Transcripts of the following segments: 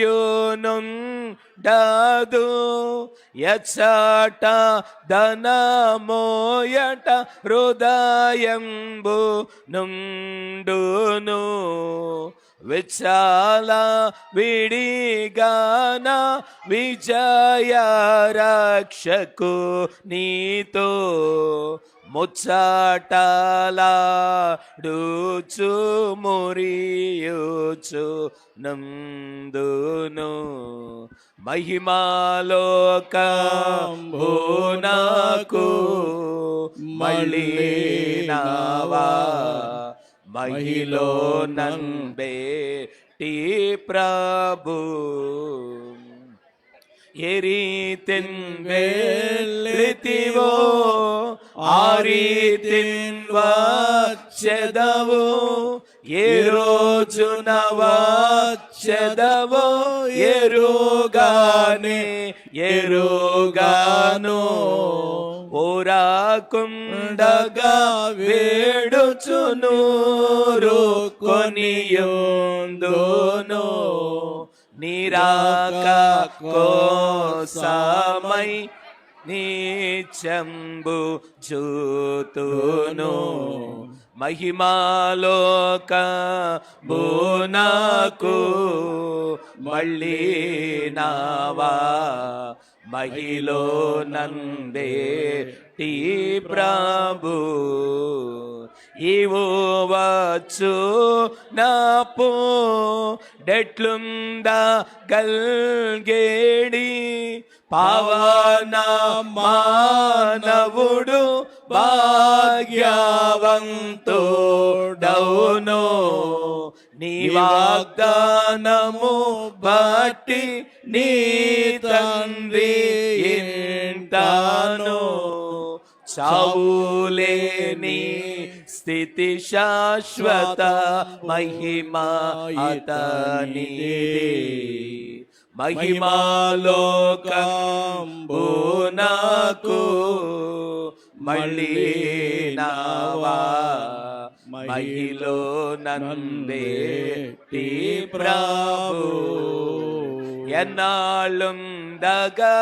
యునుండదు ఎచ్చట ధనమోయట హృదయంబు నుండును విచాల విడిగాన విజయ రక్షకు నీతో ముచ్చటలాడుచు మురియుచు నందును మహిమాలోకంబునకు మళ్ళీ నావా మహిలో నంబేటి ప్రభు ఎరీతిన్ వెల్లితివో ఆరీతిన్ వచ్చెదవు ఏ రోజున వచ్చెదవో ఎరుగాను ఓరాకుండగా వేడుచును కొనియుందును నిరాక కోసమై నీచంబు చూతును మహిమాలోక బోనాకు మళ్ళీ నావా మహిలో నందే టీ ప్రభు ఇవో వచ్చు నాపో డెట్లుందా గల్గేడి పావన మానవుడు భాగ్యవంతుడౌను నీ వాగ్దానము బట్టి నీ తండ్రి ఇంటాను చావులేని స్థితి శాశ్వత మహిమా అతనిదే మహిమాలోకంబునకు మళ్ళీ నావా మహిలో నందేటి ప్రభు ఎన్నాళ్ళుండగా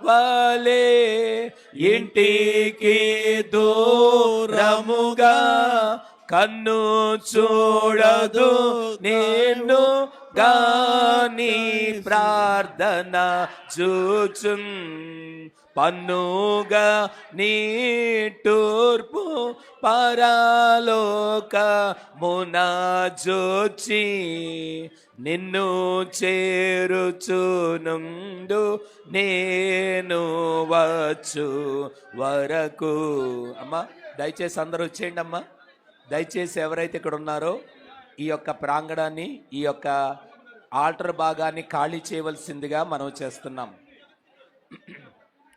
వలే ఇంటికి దూరముగా కన్ను చూడదు నేను గాని ప్రార్థన చూచున్ పన్నుగా నీ తూర్పు పరలోక మునాజోచి నిన్ను చేరుచునుండు నేను వచ్చు వరకు. అమ్మా దయచేసి అందరూ వచ్చేయండి అమ్మా. దయచేసి ఎవరైతే ఇక్కడ ఉన్నారో ఈ యొక్క ప్రాంగణాన్ని, ఈ యొక్క ఆల్టర్ భాగాన్ని ఖాళీ చేయవలసిందిగా మనం చేస్తున్నాం.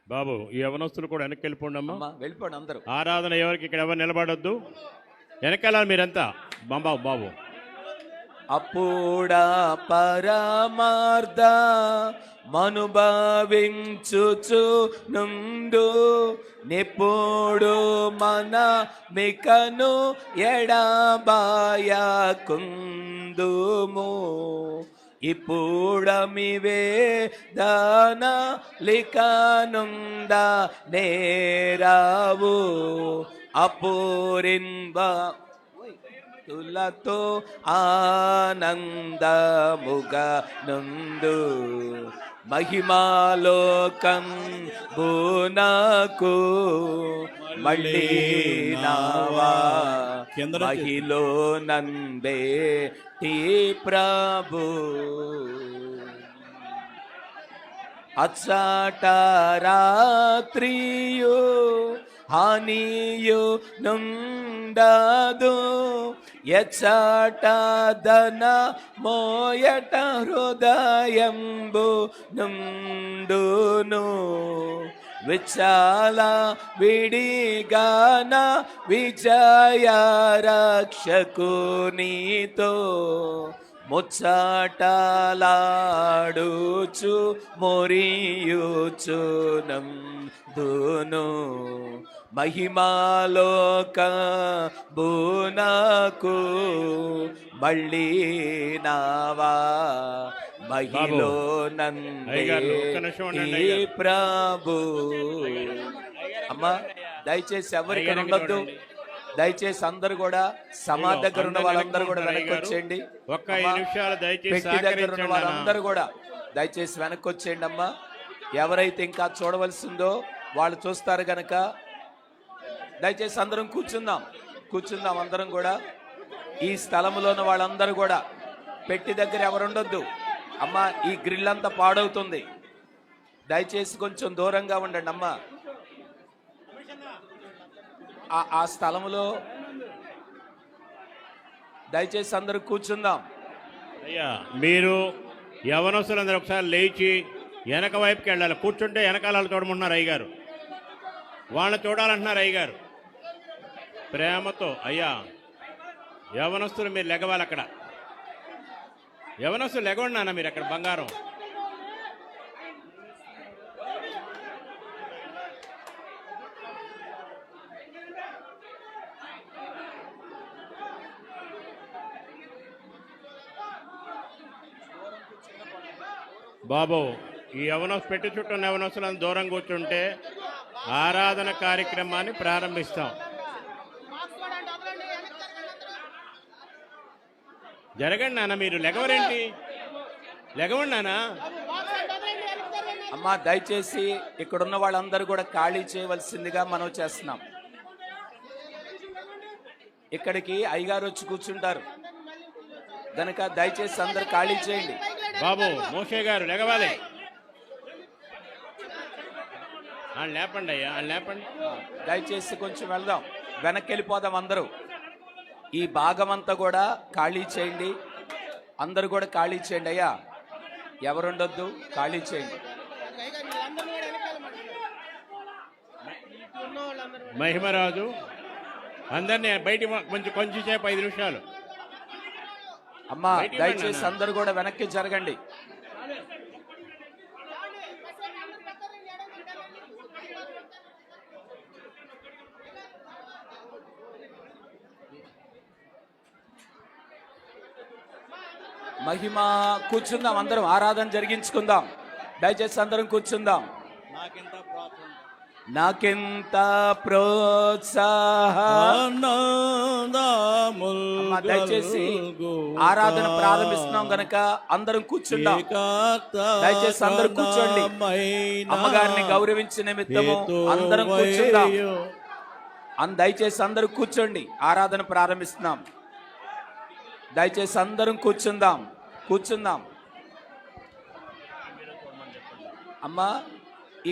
బాబు ఈ యవనస్తులు కూడా వెనక్కి వెళ్ళిపోండి అమ్మా, వెళ్ళిపోండి అందరూ. ఆరాధన ఎవరికి ఇక్కడ ఎవరు నిలబడొద్దు, వెనకాల మీరంతా. బాబు బాబు అప్పుడా పరమార్థ మనుభవించుచు నుండు నిప్పుడు మన మికను ఎడబాయకుందుము ఇప్పుడమివే దాన లికనుంద నేరావు అపూరిన్బా తులతో ఆనందముగా నుండు మహిమాలోకం బునకు మళ్ళీ నావా మహిలో నందే టీ ప్రభు అచ్చట రాత్రియు హానియు నుండదు ఎచ్చట ధన మోయట హృదయంబు నుండును విచాల విడిగాన విజయ రక్షకు నీతో ముచ్చటలాడుచు మొరియుచు నందును మహిమాలోక బునకు మళ్ళీ నావా మహిలో అయ్యగారు, ఒక్క నిమిషం ఉండండి, నందే అయ్యగారు. ప్రభు. అమ్మా దయచేసి ఎవరు ఇక్కడ ఉండొద్దు, దయచేసి అందరు కూడా సమాధి దగ్గర ఉన్న వాళ్ళందరూ కూడా వెనక్కి వచ్చేయండి. ఒక్క 5 నిమిషాలు దయచేసి పెట్టి దగ్గర ఉన్న సహకరించండి వాళ్ళందరూ కూడా దయచేసి వెనక్కి వచ్చేయండి అమ్మా. ఎవరైతే ఇంకా చూడవలసిందో వాళ్ళు చూస్తారు గనక దయచేసి అందరం కూర్చుందాం అందరం కూడా. ఈ స్థలంలో ఉన్న వాళ్ళందరూ కూడా పెట్టి దగ్గర ఎవరు ఉండొద్దు అమ్మా. ఈ గ్రిల్ అంతా పాడవుతుంది, దయచేసి కొంచెం దూరంగా ఉండండి అమ్మా. ఆ స్థలంలో దయచేసి అందరూ కూర్చుందాం. అయ్యా మీరు యవనస్తులందరూ ఒకసారి లేచి వెనక వైపుకి వెళ్ళాలి. కూర్చుంటే వెనకాల చూడమంటున్నారు అయ్యగారు, వాళ్ళని చూడాలంటున్నారు అయ్యగారు. ప్రేమతో అయ్యా యవనస్తులు మీరు లెగవాలి. అక్కడ యవనస్తులు లెగవండి నాన్న, మీరు అక్కడ బంగారం. బాబు ఈ పెట్టి చుట్టూ యవనస్తులను దూరం కూర్చుంటే ఆరాధన కార్యక్రమాన్ని ప్రారంభిస్తాం. జరగండి నాన్న, మీరు లెగవరేంటి? లెగవండి నాన్న. అమ్మా దయచేసి ఇక్కడున్న వాళ్ళందరూ కూడా ఖాళీ చేయవలసిందిగా మనం చేస్తున్నాం. ఇక్కడికి అయ్యగారు వచ్చి కూర్చుంటారు గనక దయచేసి అందరు ఖాళీ చేయండి. బాబు మోషే గారు లెగవాలి. లేపండి అయ్యా, లేపండి. దయచేసి కొంచెం వెళ్దాం, వెనక్కి వెళ్ళిపోదాం అందరూ. ఈ భాగం అంతా కూడా ఖాళీ చేయండి, అందరూ కూడా ఖాళీ చేయండి అయ్యా. ఎవరుండొద్దు, ఖాళీ చేయండి. మహిమరాజు అందరినీ బయట కొంచెం సేపు 5 నిమిషాలు. అమ్మా దయచేసి అందరూ కూడా వెనక్కి జరగండి. మహిమ కూర్చుందాం, అందరం ఆరాధన జరిగించుకుందాం. దయచేసి అందరం కూర్చుందాం. నాకెంత దయచేసి ఆరాధన ప్రారంభిస్తున్నాం గనక అందరం కూర్చుందాం. దయచేసి అందరూ కూర్చోండి. అమ్మగారిని గౌరవించిన నిమిత్తము అందరం కూర్చుందాం. దయచేసి అందరూ కూర్చోండి, ఆరాధన ప్రారంభిస్తున్నాం. దయచేసి అందరం కూర్చుందాం. అమ్మా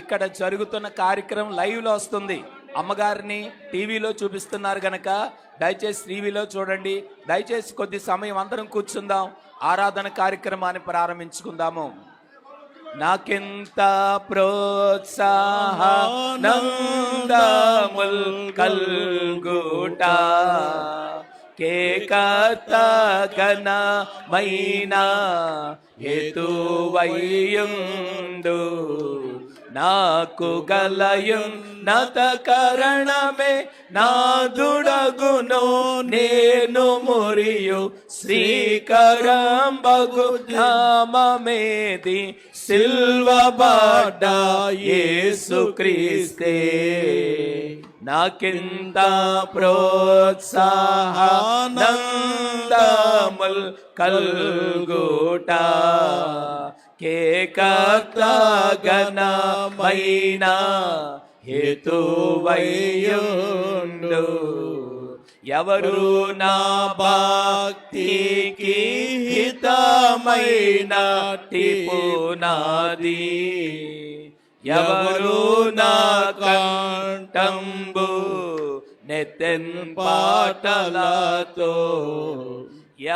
ఇక్కడ జరుగుతున్న కార్యక్రమం లైవ్ లో వస్తుంది. అమ్మగారిని టీవీలో చూపిస్తున్నారు గనక దయచేసి టీవీలో చూడండి. దయచేసి కొద్ది సమయం అందరం కూర్చుందాం, ఆరాధన కార్యక్రమాన్ని ప్రారంభించుకుందాము. నాకెంత ప్రోత్సాహనందముల్ కల్గుట కేకతగనమైన హేతువయ్యుండు నాకు గలయున్నత కరణమే నాదుడగును నేను మురియు శ్రీకరంబగు నామమేది సిల్వబడ్డ యేసుక్రీస్తే నాకింత ప్రోత్సాహనందముల్ కల్గుట కేకతగనమైన హేతువయ్యుండు ఎవరు నా భక్తికి హితమైన పునాది ఎవరు నా కంఠంబు నెత్తెన్ పాటలతో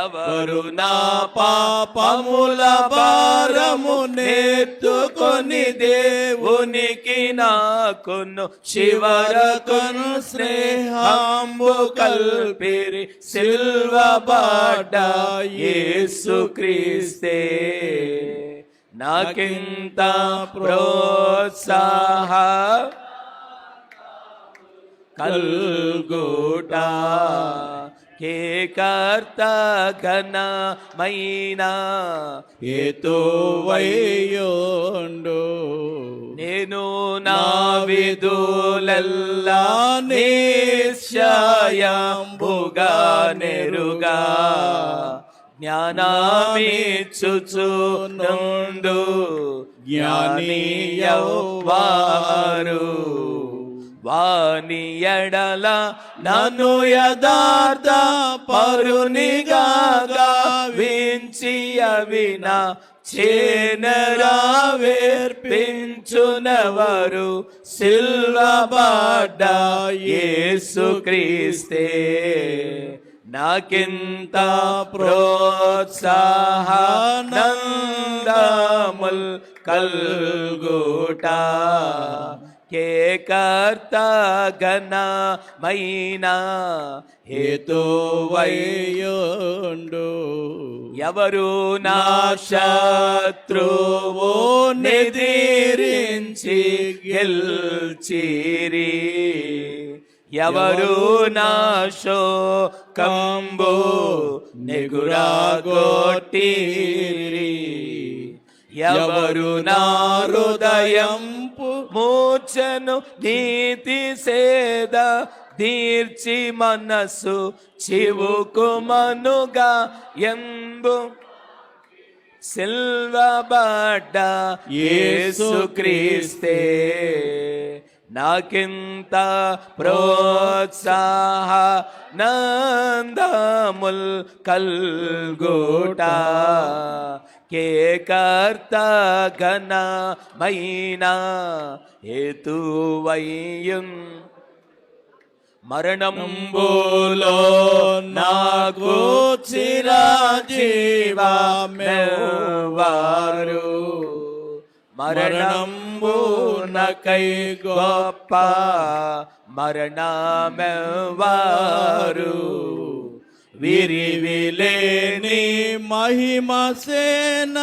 ఎవరు నా పాపముల భారము నెత్తుకొని దేవునికి నాకును చివరకును స్నేహంబు కల్పిరి సిల్వబడ్డ యేసుక్రీస్తే నాకింత ప్రోత్సాహ కల్గుట కే కర్త ఘనమైన హేతువయ్యుండు. నేను నా విధులెల్లా నిశ్చయంబుగా నెరుగా జ్ఞానమిచ్చుచు నుండు జ్ఞానీయవారు వాని ఎడల నన్ను యథార్థ పరునిగా గావించి అవిన చేనరావేర్పించునవరు సిల్వబడ్డ యేసుక్రీస్తే నాకింత ప్రోత్సాహనందముల్ కల్గుట కే కర్త ఘనమైన హేతువయ్యుండు. ఎవరు నా శత్రువు నిదిరించి గెల్చిరి ఎవరు నా శోకంబు నెగురాగొట్టిరి ఎవరు నా హృదయం మూర్ఛను నీతి సేద దీర్చి మనసు చివుకుమనుగా ఎంబు సిల్వబడ్డ యేసుక్రీస్తే నాకింత ప్రోత్సాహ నందముల్ కల్గుట కే కర్త ఘనమైన హేతువయ్యున్ మరణంబులో నాకు చిరజీవమెవ్వారు మరణంబునకై గొప్ప మరణమెవ్వారు విరివిలేని మహిమ సేన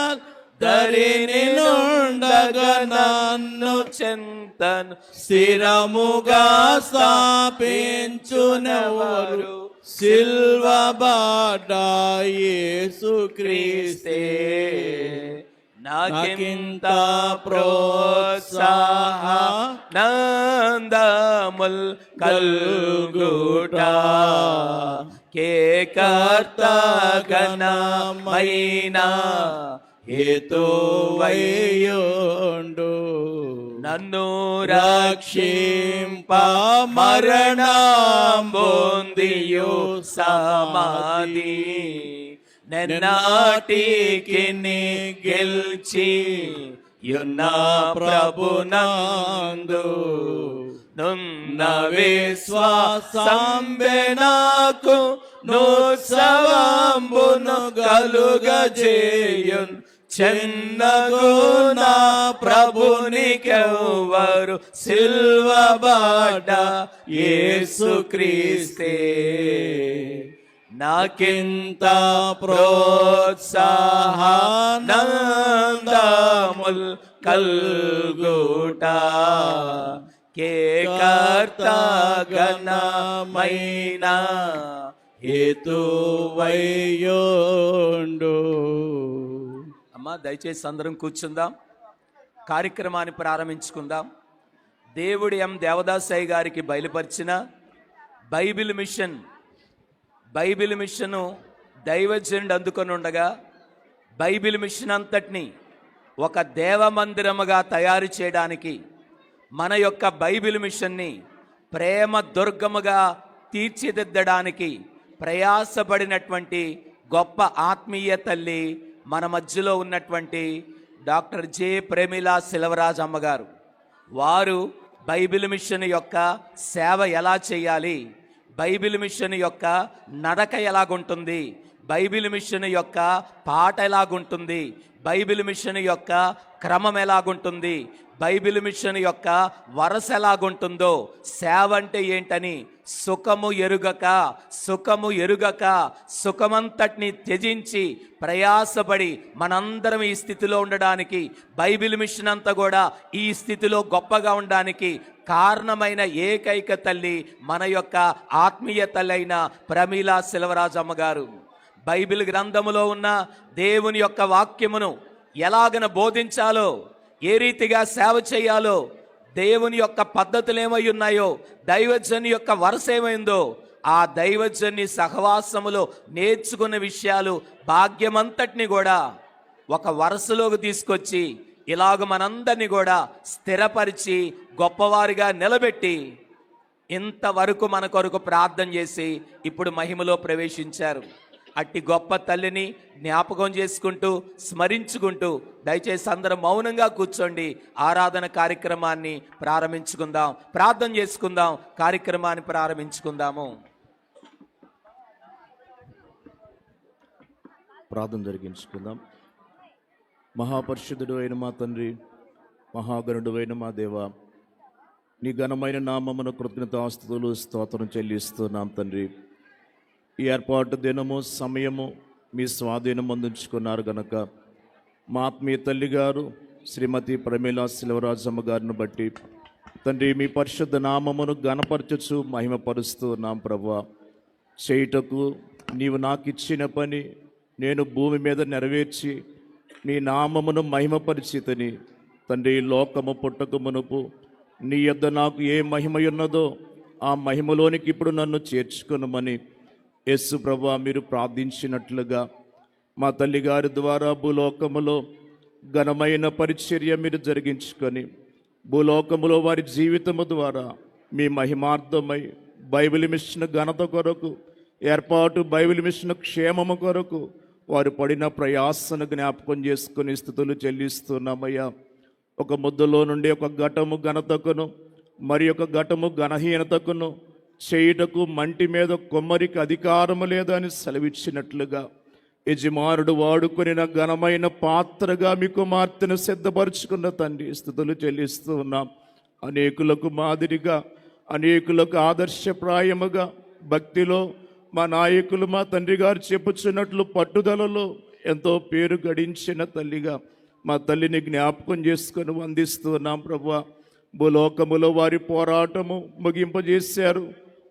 ధరిని నుండగా నన్ను చింతన్ స్థిరముగా స్థాపించునెవరు సిల్వబడ్డ యేసుక్రీస్తే నాకింత ప్రోత్సాహ నందముల్ కల్గుట కే కర్త ఘనమైన హేతువయ్యుండు. నన్ను రక్షింప మరణంబొందియు సమాధి నెన్నాటికి నీ గెల్చి యున్న ప్రభునందు నున్న విశ్వాసంబె నాకు నోత్సవంబును కలుగజేయున్ చెన్నగు నా ప్రభునికెవ్వరు సిల్వబడ్డ యేసుక్రీస్తే నాకింత ప్రోత్సాహ నందముల్ కల్గుట కే కర్త ఘనమైన హేతువయ్యుండు. అమ్మా దయచేసి అందరం కూర్చుందాం, కార్యక్రమాన్ని ప్రారంభించుకుందాం. దేవుడి ఎం దేవదాసయ్య గారికి బయలుపరిచిన బైబిల్ మిషను దైవజనుడు అందుకొని ఉండగా బైబిల్ మిషన్ అంతటిని ఒక దేవమందిరముగా తయారు చేయడానికి మన యొక్క బైబిల్ మిషన్ని ప్రేమ దుర్గముగా తీర్చిదిద్దడానికి ప్రయాసపడినటువంటి గొప్ప ఆత్మీయ తల్లి మన మధ్యలో ఉన్నటువంటి డాక్టర్ జె ప్రేమిలా శిలవరాజ్ అమ్మగారు. వారు బైబిల్ మిషన్ యొక్క సేవ ఎలా చేయాలి, బైబిల్ మిషన్ యొక్క నడక ఎలాగుంటుంది, బైబిల్ మిషన్ యొక్క పాట ఎలాగుంటుంది, బైబిల్ మిషన్ యొక్క క్రమం ఎలాగుంటుంది, బైబిల్ మిషన్ యొక్క వరస ఎలాగుంటుందో, సేవ అంటే ఏంటని సుఖము ఎరుగక సుఖమంతటిని త్యజించి ప్రయాసపడి మనందరం ఈ స్థితిలో ఉండడానికి, బైబిల్ మిషన్ అంతా కూడా ఈ స్థితిలో గొప్పగా ఉండడానికి కారణమైన ఏకైక తల్లి మన యొక్క ఆత్మీయ తల్లి అయిన ప్రమీలా సెల్వరాజమ్మ గారు. బైబిల్ గ్రంథములో ఉన్న దేవుని యొక్క వాక్యమును ఎలాగన బోధించాలో, ఏ రీతిగా సేవ చేయాలో, దేవుని యొక్క పద్ధతులు ఏమై ఉన్నాయో, దైవజన్ యొక్క వరుస ఏమైందో, ఆ దైవజన్ని సహవాసములో నేర్చుకున్న విషయాలు భాగ్యమంతటిని కూడా ఒక వరుసలోకి తీసుకొచ్చి ఇలాగ మనందరినీ కూడా స్థిరపరిచి గొప్పవారిగా నిలబెట్టి ఇంతవరకు మన కొరకు ప్రార్థన చేసి ఇప్పుడు మహిమలో ప్రవేశించారు. అట్టి గొప్ప తల్లిని జ్ఞాపకం చేసుకుంటూ స్మరించుకుంటూ దయచేసి అందరం మౌనంగా కూర్చోండి. ఆరాధన కార్యక్రమాన్ని ప్రారంభించుకుందాం, ప్రార్థన చేసుకుందాం, కార్యక్రమాన్ని ప్రారంభించుకుందాము. ప్రార్థన జరిగించుకుందాం. మహాపరిశుద్ధుడు అయిన మా తండ్రి, మహాగణుడు అయిన మా దేవ, నీ ఘనమైన నామమును కృతజ్ఞతాస్తుతులు స్తోత్రం చెల్లిస్తున్నాం తండ్రి. ఈ ఏర్పాటు దినము సమయము మీ స్వాధీనం అందించుకున్నారు గనక మా ఆత్మీయ తల్లి గారు శ్రీమతి ప్రమీలా సెల్వరాజమ్మ గారిని బట్టి తండ్రి మీ పరిశుద్ధ నామమును ఘనపరచుచు మహిమపరుస్తున్నాం ప్రభువా. చేయుటకు నీవు నాకు ఇచ్చిన పని నేను భూమి మీద నెరవేర్చి నీ నామమును మహిమపరిచితని తండ్రి. లోకము పుట్టక మునుపు నీ యొద్ద నాకు ఏ మహిమ ఉన్నదో ఆ మహిమలోనికి ఇప్పుడు నన్ను చేర్చుకొనుమని యేసు ప్రభువా మీరు ప్రార్థించినట్లుగా మా తల్లిగారి ద్వారా భూలోకములో ఘనమైన పరిచర్య మీరు జరిగించుకొని భూలోకములో వారి జీవితము ద్వారా మీ మహిమార్థమై బైబిల్ మిషన్ ఘనత కొరకు ఏర్పాటు, బైబిల్ మిషన్ క్షేమము కొరకు వారు పడిన ప్రయాసను జ్ఞాపకం చేసుకుని స్థుతులు చెల్లిస్తున్నామయ్యా. ఒక ముద్దలో నుండి ఒక ఘటము ఘనతకును మరి ఒక ఘటము ఘనహీనతకును చేయుటకు మంటి మీద కొమ్మరికి అధికారము లేదని సెలవిచ్చినట్లుగా యజమానుడు వాడుకొనిన ఘనమైన పాత్రగా మీ కుమార్తెను సిద్ధపరుచుకున్న తండ్రి స్థుతులు చెల్లిస్తూ ఉన్నాం. అనేకులకు మాదిరిగా, అనేకులకు ఆదర్శప్రాయముగా భక్తిలో మా నాయకులు మా తండ్రి గారు చెప్పుచున్నట్లు పట్టుదలలో ఎంతో పేరు గడించిన తల్లిగా మా తల్లిని జ్ఞాపకం చేసుకొని వందిస్తున్నాం ప్రభువా. భూలోకములో వారి పోరాటము ముగింపజేశారు,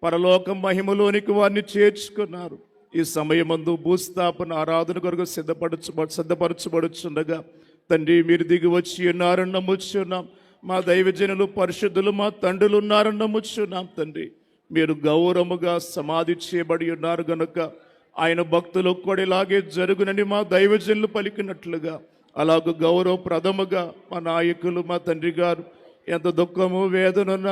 పరలోకం మహిమలోనికి వారిని చేర్చుకున్నారు. ఈ సమయమందు భూస్థాపన ఆరాధన కొరకు సిద్ధపరచబడుచుండగా తండ్రి మీరు దిగి వచ్చి ఉన్నారని నమ్ముచున్నాం. మా దైవజనులు పరిశుద్ధులు మా తండ్రులు ఉన్నారని నమ్ముచున్నాం తండ్రి. మీరు గౌరవముగా సమాధి చేయబడి ఉన్నారు గనుక ఆయన భక్తులు కూడా ఇలాగే జరుగునని మా దైవజనులు పలికినట్లుగా అలాగ గౌరవప్రదముగా మా నాయకులు మా తండ్రి గారు ఎంత దుఃఖము వేదనున్న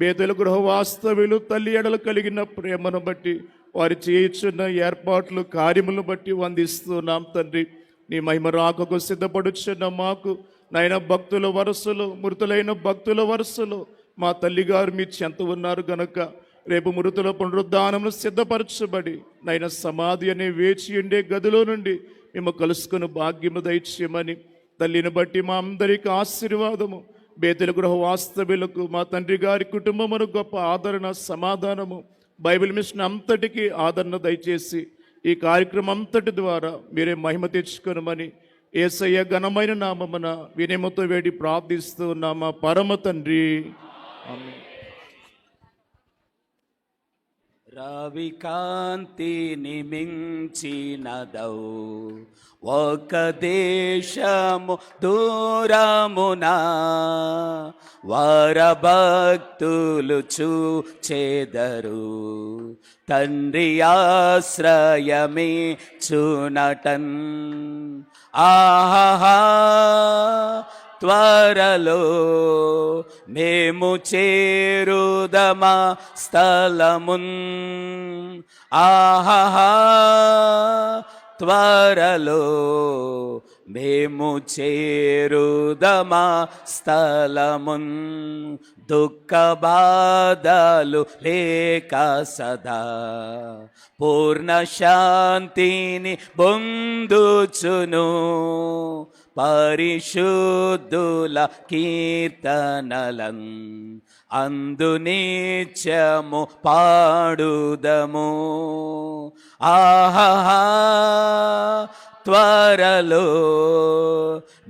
బేదల గృహ వాస్తవ్యులు తల్లి ఎడలు కలిగిన ప్రేమను బట్టి వారి చేయుచున్న ఏర్పాట్లు కార్యములను బట్టి వందిస్తున్నాం తండ్రి. నీ మహిమ రాకకు సిద్ధపడుచున్న మాకు నైనా భక్తుల వరుసలో, మృతులైన భక్తుల వరుసలో మా తల్లిగారు మీ చెంత ఉన్నారు గనక రేపు మృతుల పునరుద్ధానమును సిద్ధపరచబడి నైనా సమాధి అనే వేచి ఉండే గదిలో నుండి మేము కలుసుకుని భాగ్యము దయచేయమని తల్లిని బట్టి మా అందరికీ ఆశీర్వాదము, బేతెల గృహ వాస్తవ్యులకు మా తండ్రి గారి కుటుంబమును గొప్ప ఆదరణ, సమాధానము, బైబిల్ మిషన్ అంతటికీ ఆదరణ దయచేసి ఈ కార్యక్రమం అంతటి ద్వారా మీరే మహిమ తెచ్చుకొనమని యేసయ్య ఘనమైన నామమున వినయముతో వేడి ప్రార్థిస్తూ ఉన్నామా పరమ తండ్రి. ఆమేన్. రవికాంతిని మించినదౌ ఒక దేశము దూరమున వరభక్తులు చూచెదరు తండ్రి ఆశ్రయమే చునటన్. ఆహా త్వరలో మేము చేరుదమా స్థలమున్. ఆహా త్వరలో మేము చేరుదమా స్థలమున్, దుఃఖ బాధలు లేక సదా పూర్ణ శాంతిని పొందుచును, పరిశుద్ధుల కీర్తనలన్ అందు నిత్యము పాడుదము. ఆహా త్వరలో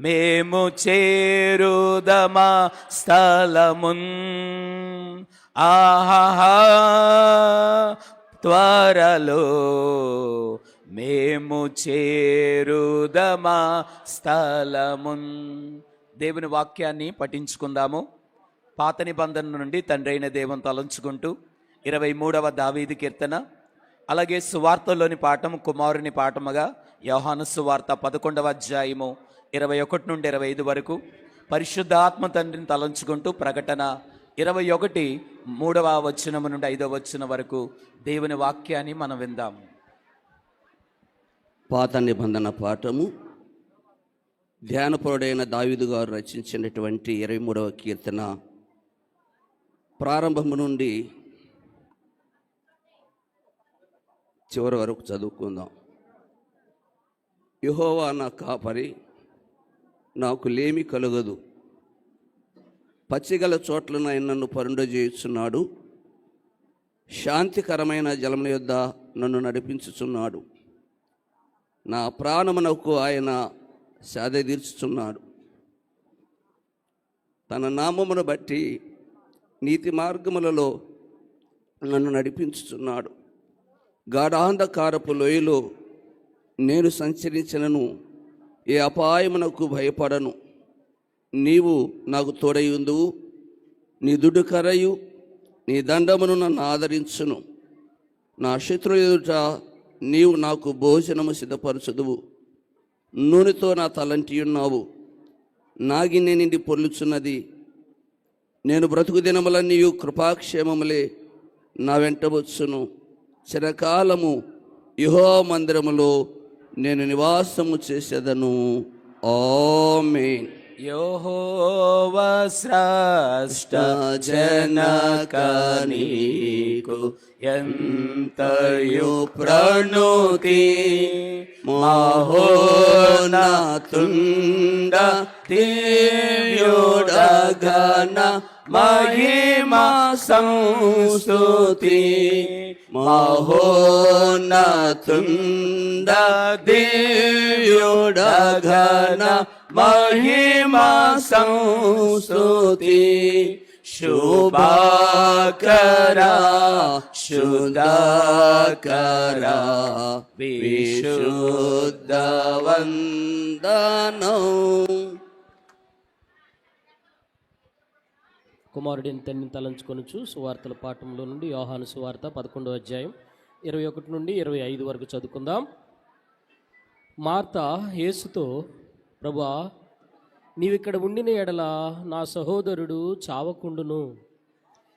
మేము చేరుదమా స్థలమున్, ఆహా త్వరలో మేము చేరుదమా స్థలమున్. దేవుని వాక్యాన్ని పఠించుకుందాము. పాత నిబంధన నుండి తండ్రి అయిన దేవుని తలంచుకుంటూ 23వ దావీదు కీర్తన, అలాగే సువార్తలోని పాఠము కుమారుని పాఠముగా యోహాను సువార్త 11వ అధ్యాయము 21 నుండి 25 వరకు, పరిశుద్ధాత్మ తండ్రిని తలంచుకుంటూ ప్రకటన 21 3వ వచనము నుండి 5వ వచనం వరకు దేవుని వాక్యాన్ని మనం విందాం. పాత నిబంధన పాఠము ధ్యానపరుడైన దావీదు గారు రచించినటువంటి 23వ కీర్తన ప్రారంభము నుండి చివరి వరకు చదువుకుందాం. యెహోవా నా కాపరి, నాకు లేమి కలుగదు. పచ్చిగల చోట్లను ఆయన నన్ను పరుండజేయుచున్నాడు. శాంతికరమైన జలముల యొద్ద నన్ను నడిపించుచున్నాడు. నా ప్రాణమునకు ఆయన సేద తీర్చుచున్నాడు. తన నామమును బట్టి నీతి మార్గములలో నన్ను నడిపించుచున్నాడు. గాఢాంధకారపు లోయలో నేను సంచరించినను ఏ అపాయమునకు భయపడను. నీవు నాకు తోడయుందువు. నీ దుడ్డుకరయు నీ దండమును నన్ను ఆదరించును. నా శత్రువుల ఎదుట నీవు నాకు భోజనము సిద్ధపరచుదువు. నూనెతో నా తలంటి ఉన్నావు. నాగిన్నె నిండి పొర్లుచున్నది. నేను బ్రతుకు దినములన్నీ కృపాక్షేమములే నా వెంట వచ్చును. చిరకాలము యెహోవా మందిరములో నేను నివాసము చేసేదను. ఆమేన్. యెహోవా శ్రేష్ఠ జనక నీకు ఎంతయు ప్రణుతి, మహోన్నతుండ దివ్యుడగన మహిమా సంస్తుతి. మహోన్నతుండ దివ్యుడగన మహిమా సంస్తుతి. శుభాకరా శుద్ధకరా విశుద్ధ వందనం. కుమారుడిని తండ్రిని తలంచుకొనుచు సువార్తల పాఠంలో నుండి యోహాను సువార్త 11వ అధ్యాయం 21 నుండి 25 వరకు చదువుకుందాం. మార్త యేసుతో, ప్రభువా, నీవిక్కడ ఉండిన ఎడల నా సహోదరుడు చావకుండును.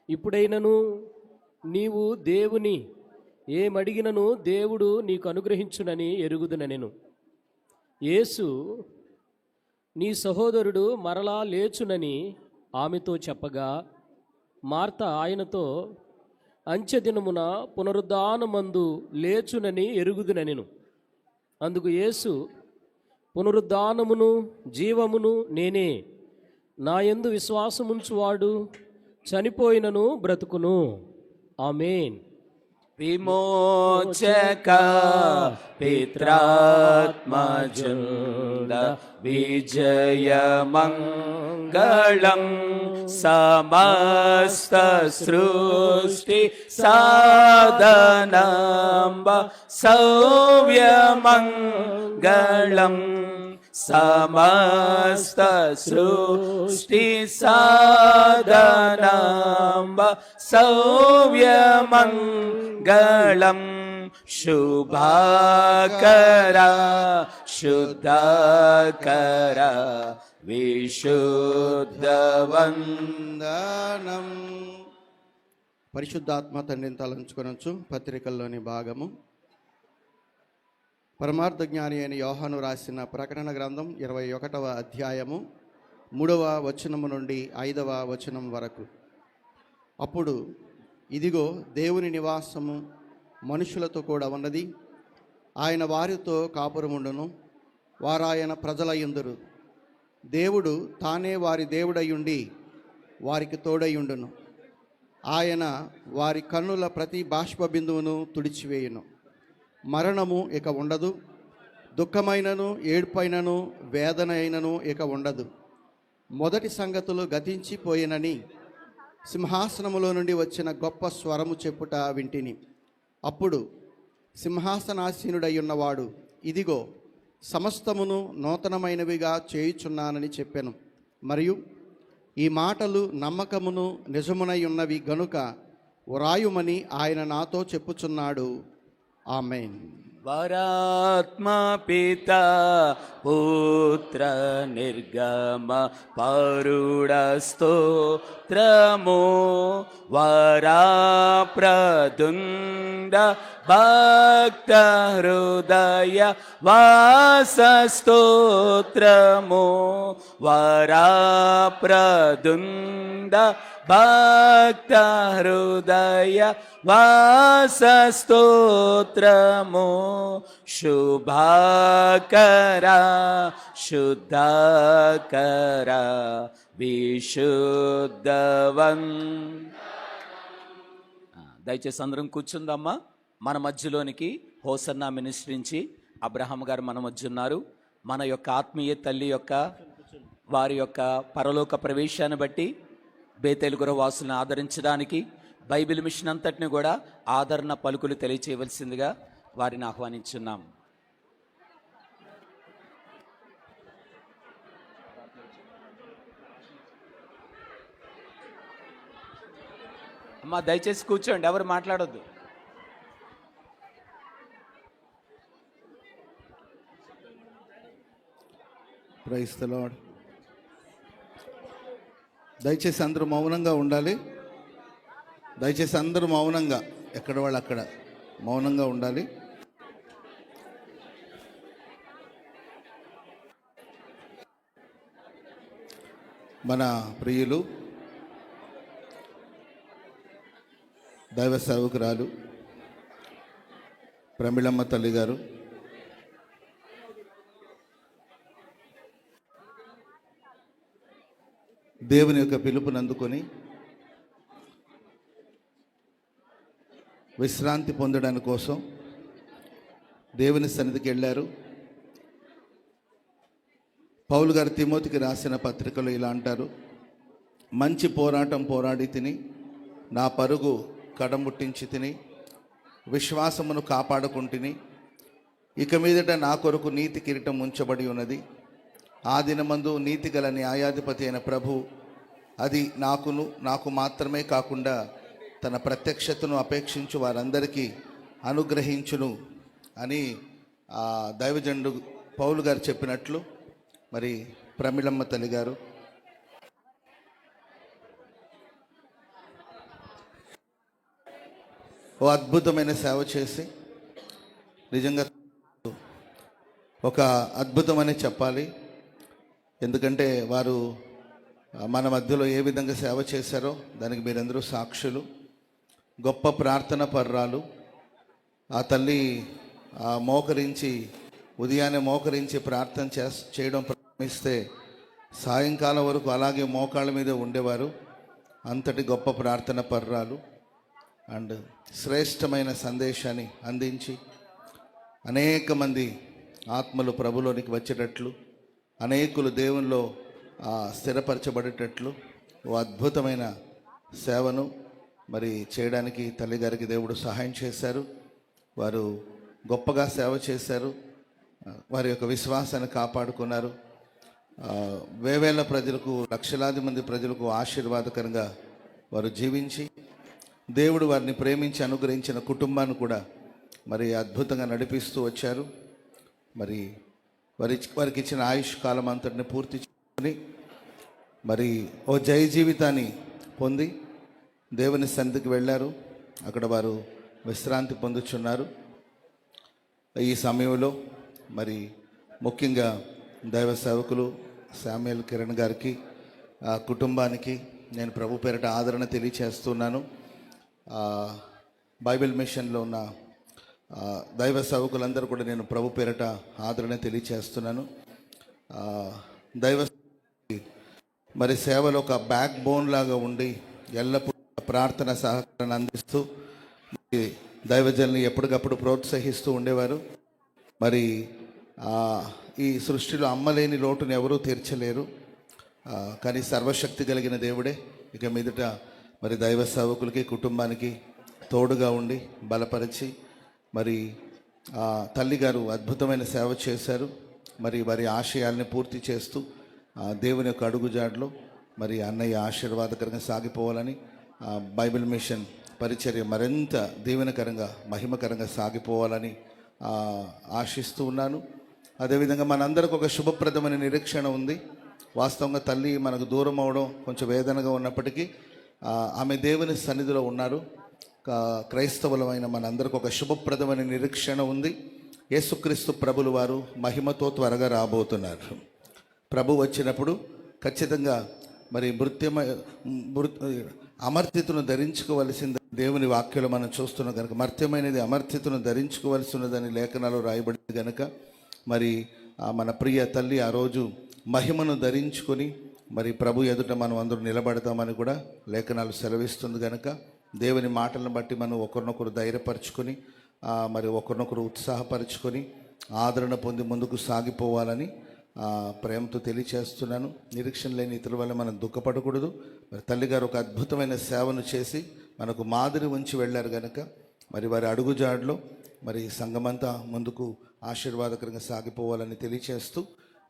ఇప్పుడైనను నీవు దేవుని ఏమడిగినను దేవుడు నీకు అనుగ్రహించునని ఎరుగుదునెను. యేసు, నీ సహోదరుడు మరలా లేచునని ఆమెతో చెప్పగా, మార్త ఆయనతో, అంచెదినమున పునరుద్ధానమందు లేచునని ఎరుగుదునెను. అందుకు యేసు, పునరుద్ధానమును జీవమును నేనే. నా యందు విశ్వాసముంచువాడు చనిపోయినను బ్రతుకును. ఆమేన్. విమోచక పిత్రాత్మజుంద విజయమంగళం సమస్త సృష్టి సాధనంబ సౌవ్యమంగళం సమస్త సృష్టి సాధనంబ సౌవ్యమంగళం శుభాకరా శుద్ధకరా విశుద్ధవందనం. పరిశుద్ధాత్మ తండ్రిని తలంచుకొనొచ్చు. పత్రికల్లోని భాగము పరమార్థ జ్ఞాని అయిన యోహాను రాసిన ప్రకటన గ్రంథం 21వ అధ్యాయము 3వ వచనము నుండి 5వ వచనం వరకు. అప్పుడు ఇదిగో దేవుని నివాసము మనుషులతో కూడా ఉన్నది. ఆయన వారితో కాపురముండును, వారాయన ప్రజలయ్యుందురు. దేవుడు తానే వారి దేవుడయ్యుండి వారికి తోడయ్యుండును. ఆయన వారి కన్నుల ప్రతి బాష్ప బిందువును తుడిచివేయును. మరణము ఇక ఉండదు, దుఃఖమైనను ఏడ్పైనను వేదన అయినను ఇక ఉండదు. మొదటి సంగతులు గతించిపోయినని సింహాసనములో నుండి వచ్చిన గొప్ప స్వరము చెప్పుట వింటిని. అప్పుడు సింహాసనాసీనుడై ఉన్నవాడు, ఇదిగో సమస్తమును నూతనమైనవిగా చేయుచున్నానని చెప్పెను. మరియు ఈ మాటలు నమ్మకమును నిజమునై ఉన్నవి గనుక వ్రాయుమని ఆయన నాతో చెప్పుచున్నాడు. ఆమేన్. వరాత్మ పిత పుత్ర నిర్గమ పరుడ స్తోత్రము వరా ప్రదుండ భక్త హృదయ వాస స్తోత్రము వరా ప్రదుండ భక్త హృదయ వాస స్తోత్రము శుభాకర శుద్ధకర విశుద్ధవన్. దయచేసి అందరం కూర్చుందమ్మా. మన మధ్యలోనికి హోసన్నా మినిస్ట్రీ నుంచి అబ్రహాం గారు మన మధ్య ఉన్నారు. మన యొక్క ఆత్మీయ తల్లి యొక్క వారి యొక్క పరలోక ప్రవేశాన్ని బట్టి బేతేలు గురవాసులను ఆదరించడానికి బైబిల్ మిషన్ అంతటిని కూడా ఆదరణ పలుకులు తెలియచేయవలసిందిగా వారిని ఆహ్వానించున్నాం. అమ్మా దయచేసి కూర్చోండి, ఎవరు మాట్లాడొద్దు. Praise the Lord. దయచేసి అందరూ మౌనంగా ఉండాలి. దయచేసి అందరూ మౌనంగా, ఎక్కడ వాళ్ళు అక్కడ మౌనంగా ఉండాలి. మన ప్రియులు దైవ సేవకురాలు ప్రమిళమ్మ తల్లి గారు దేవుని యొక్క పిలుపుని అందుకొని విశ్రాంతి పొందడానికి కోసం దేవుని సన్నిధికి వెళ్ళారు. పౌలు గారు తిమోతికి రాసిన పత్రికలో ఇలా అంటారు, మంచి పోరాటం పోరాడి తిని నా పరుగు కడముట్టించి తిని విశ్వాసమును కాపాడుకుంటుని ఇక మీదట నా కొరకు నీతి కిరీటం ఉంచబడి ఉన్నది. ఆ దినమందు నీతి గల న్యాయాధిపతి అయిన ప్రభు అది నాకు మాత్రమే కాకుండా తన ప్రత్యక్షతను అపేక్షించు వారందరికీ అనుగ్రహించును అని దైవజనుడు పౌలు గారు చెప్పినట్లు మరి ప్రమిళమ్మ తల్లి గారు ఓ అద్భుతమైన సేవ చేసి నిజంగా ఒక అద్భుతమని చెప్పాలి. ఎందుకంటే వారు మన మధ్యలో ఏ విధంగా సేవ చేశారో దానికి మీరందరూ సాక్షులు. గొప్ప ప్రార్థన పర్రాలు. ఆ తల్లి ఉదయాన్నే మోకరించి ప్రార్థన చేయడం ప్రారంభిస్తే సాయంకాలం వరకు అలాగే మోకాళ్ళ మీద ఉండేవారు. అంతటి గొప్ప ప్రార్థన పర్రాలు అండ్ శ్రేష్టమైన సందేశాన్ని అందించి అనేక మంది ఆత్మలు ప్రభులోనికి వచ్చేటట్లు, అనేకులు దేవునిలో స్థిరపరచబడేటట్లు ఓ అద్భుతమైన సేవను మరి చేయడానికి తల్లిగారికి దేవుడు సహాయం చేశారు. వారు గొప్పగా సేవ చేశారు. వారి యొక్క విశ్వాసాన్ని కాపాడుకున్నారు. వేవేల ప్రజలకు, లక్షలాది మంది ప్రజలకు ఆశీర్వాదకరంగా వారు జీవించి దేవుడు వారిని ప్రేమించి అనుగ్రహించిన కుటుంబాన్ని కూడా మరి అద్భుతంగా నడిపిస్తూ వచ్చారు. మరి వారికి ఇచ్చిన ఆయుష్ కాలం అంతటిని పూర్తి చేసుకొని మరి ఓ జయ జీవితాన్ని పొంది దేవుని సన్నిధికి వెళ్ళారు. అక్కడ వారు విశ్రాంతి పొందుచున్నారు. ఈ సమయంలో మరి ముఖ్యంగా దైవ సేవకులు శామ్యూల్ కిరణ్ గారికి కుటుంబానికి నేను ప్రభు పేరిట ఆదరణ తెలియచేస్తున్నాను. బైబిల్ మిషన్లో ఉన్న దైవ సేవకులందరూ కూడా నేను ప్రభు పేరిట ఆదరణ తెలియచేస్తున్నాను. దైవ మరి సేవలో ఒక బ్యాక్ బోన్ లాగా ఉండి ఎల్లప్పుడూ ప్రార్థన సహకారాన్ని అందిస్తూ దైవజనుల్ని ఎప్పటికప్పుడు ప్రోత్సహిస్తూ ఉండేవారు. మరి ఈ సృష్టిలో అమ్మలేని లోటును ఎవరూ తీర్చలేరు, కానీ సర్వశక్తి కలిగిన దేవుడే ఇక మీదట మరి దైవ సేవకులకి కుటుంబానికి తోడుగా ఉండి బలపరిచి మరి తల్లిగారు అద్భుతమైన సేవ చేశారు. మరి వారి ఆశయాల్ని పూర్తి చేస్తూ దేవుని యొక్క అడుగుజాడలో మరి అన్నయ్య ఆశీర్వాదకరంగా సాగిపోవాలని బైబిల్ మిషన్ పరిచర్య మరింత దీవెనకరంగా మహిమకరంగా సాగిపోవాలని ఆశిస్తూ ఉన్నాను. అదేవిధంగా మనందరికి ఒక శుభప్రదమైన నిరీక్షణ ఉంది. వాస్తవంగా తల్లి మనకు దూరం అవడం కొంచెం వేదనగా ఉన్నప్పటికీ ఆమె దేవుని సన్నిధిలో ఉన్నారు. క్రైస్తవులమైన మనందరికి ఒక శుభప్రదమైన నిరీక్షణ ఉంది. యేసుక్రీస్తు ప్రభులు వారు మహిమతో త్వరగా రాబోతున్నారు. ప్రభు వచ్చినప్పుడు ఖచ్చితంగా మరి అమర్త్యతను ధరించుకోవలసింది దేవుని వాక్యంలో మనం చూస్తున్నాం కనుక, మర్త్యమైనది అమర్త్యతను ధరించుకోవలసి ఉన్నదని లేఖనాలు రాయబడింది కనుక మరి మన ప్రియ తల్లి ఆ రోజు మహిమను ధరించుకొని మరి ప్రభు ఎదుట మనం అందరూ నిలబడతామని కూడా లేఖనాలు సెలవిస్తుంది కనుక దేవుని మాటలను బట్టి మనం ఒకరినొకరు ధైర్యపరచుకొని మరి ఒకరినొకరు ఉత్సాహపరచుకొని ఆదరణ పొంది ముందుకు సాగిపోవాలని ప్రేమతో తెలియచేస్తున్నాను. నిరీక్షణ లేని ఇతరుల వల్ల మనం దుఃఖపడకూడదు. మరి తల్లిగారు ఒక అద్భుతమైన సేవను చేసి మనకు మాదిరి ఉంచి వెళ్ళారు కనుక మరి వారి అడుగుజాడలో మరి సంఘమంతా ముందుకు ఆశీర్వాదకరంగా సాగిపోవాలని తెలియచేస్తూ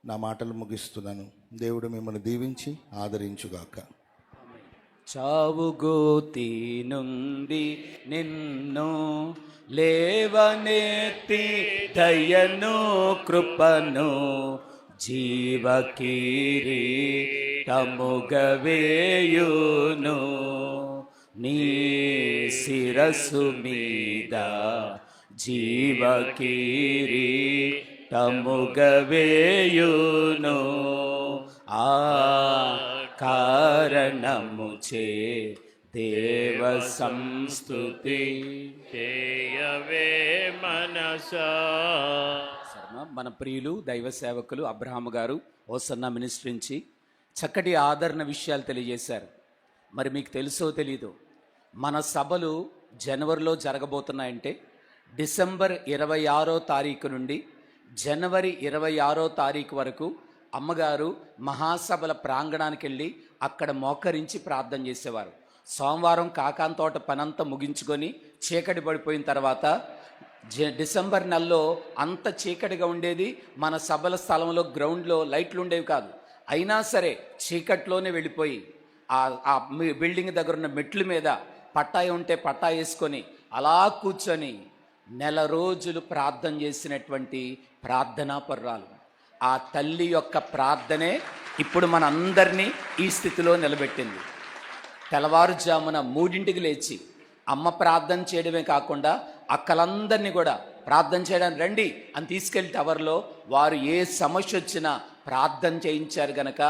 నా మాటలు ముగిస్తున్నాను. దేవుడు మిమ్మల్ని దీవించి ఆదరించుగాక. చావుగోతి నుండి నిన్ను లేవనెత్తి దయను కృపను జీవకిరీటముగవేయును నీ శిరస్సు మీద జీవకిరీటముగవేయును ఆ కారణముచే దేవ సంస్తుతి చేయవే మనసా. మన ప్రియులు దైవ సేవకులు అబ్రహాము గారు ఓసన్న మినిస్ట్రీ నుంచి చక్కటి ఆదరణ విషయాలు తెలియజేశారు. మరి మీకు తెలుసో తెలీదో మన సభలు జనవరిలో జరగబోతున్నాయంటే డిసెంబర్ 26వ తారీఖు నుండి జనవరి 26వ తారీఖు వరకు అమ్మగారు మహాసభల ప్రాంగణానికి వెళ్ళి అక్కడ మోకరించి ప్రార్థన చేసేవారు. సోమవారం కాకాంతోట పనంతా ముగించుకొని చీకటి పడిపోయిన తర్వాత డిసెంబర్ నెలలో అంత చీకటిగా ఉండేది. మన సభల స్థలంలో గ్రౌండ్లో లైట్లు ఉండేవి కాదు. అయినా సరే చీకట్లోనే వెళ్ళిపోయి ఆ బిల్డింగ్ దగ్గర ఉన్న మెట్ల మీద పట్టాయి ఉంటే పట్టాయి వేసుకొని అలా కూర్చొని నెల రోజులు ప్రార్థన చేసినటువంటి ప్రార్థనా పర్రాలు. ఆ తల్లి యొక్క ప్రార్థనే ఇప్పుడు మనందరినీ ఈ స్థితిలో నిలబెట్టింది. తెల్లవారుజామున 3ంటికి లేచి అమ్మ ప్రార్థన చేయడమే కాకుండా అక్కలందరినీ కూడా ప్రార్థన చేయడానికి రండి అని తీసుకెళ్ళి టవర్లో వారు ఏ సమస్య వచ్చినా ప్రార్థన చేయించారు గనక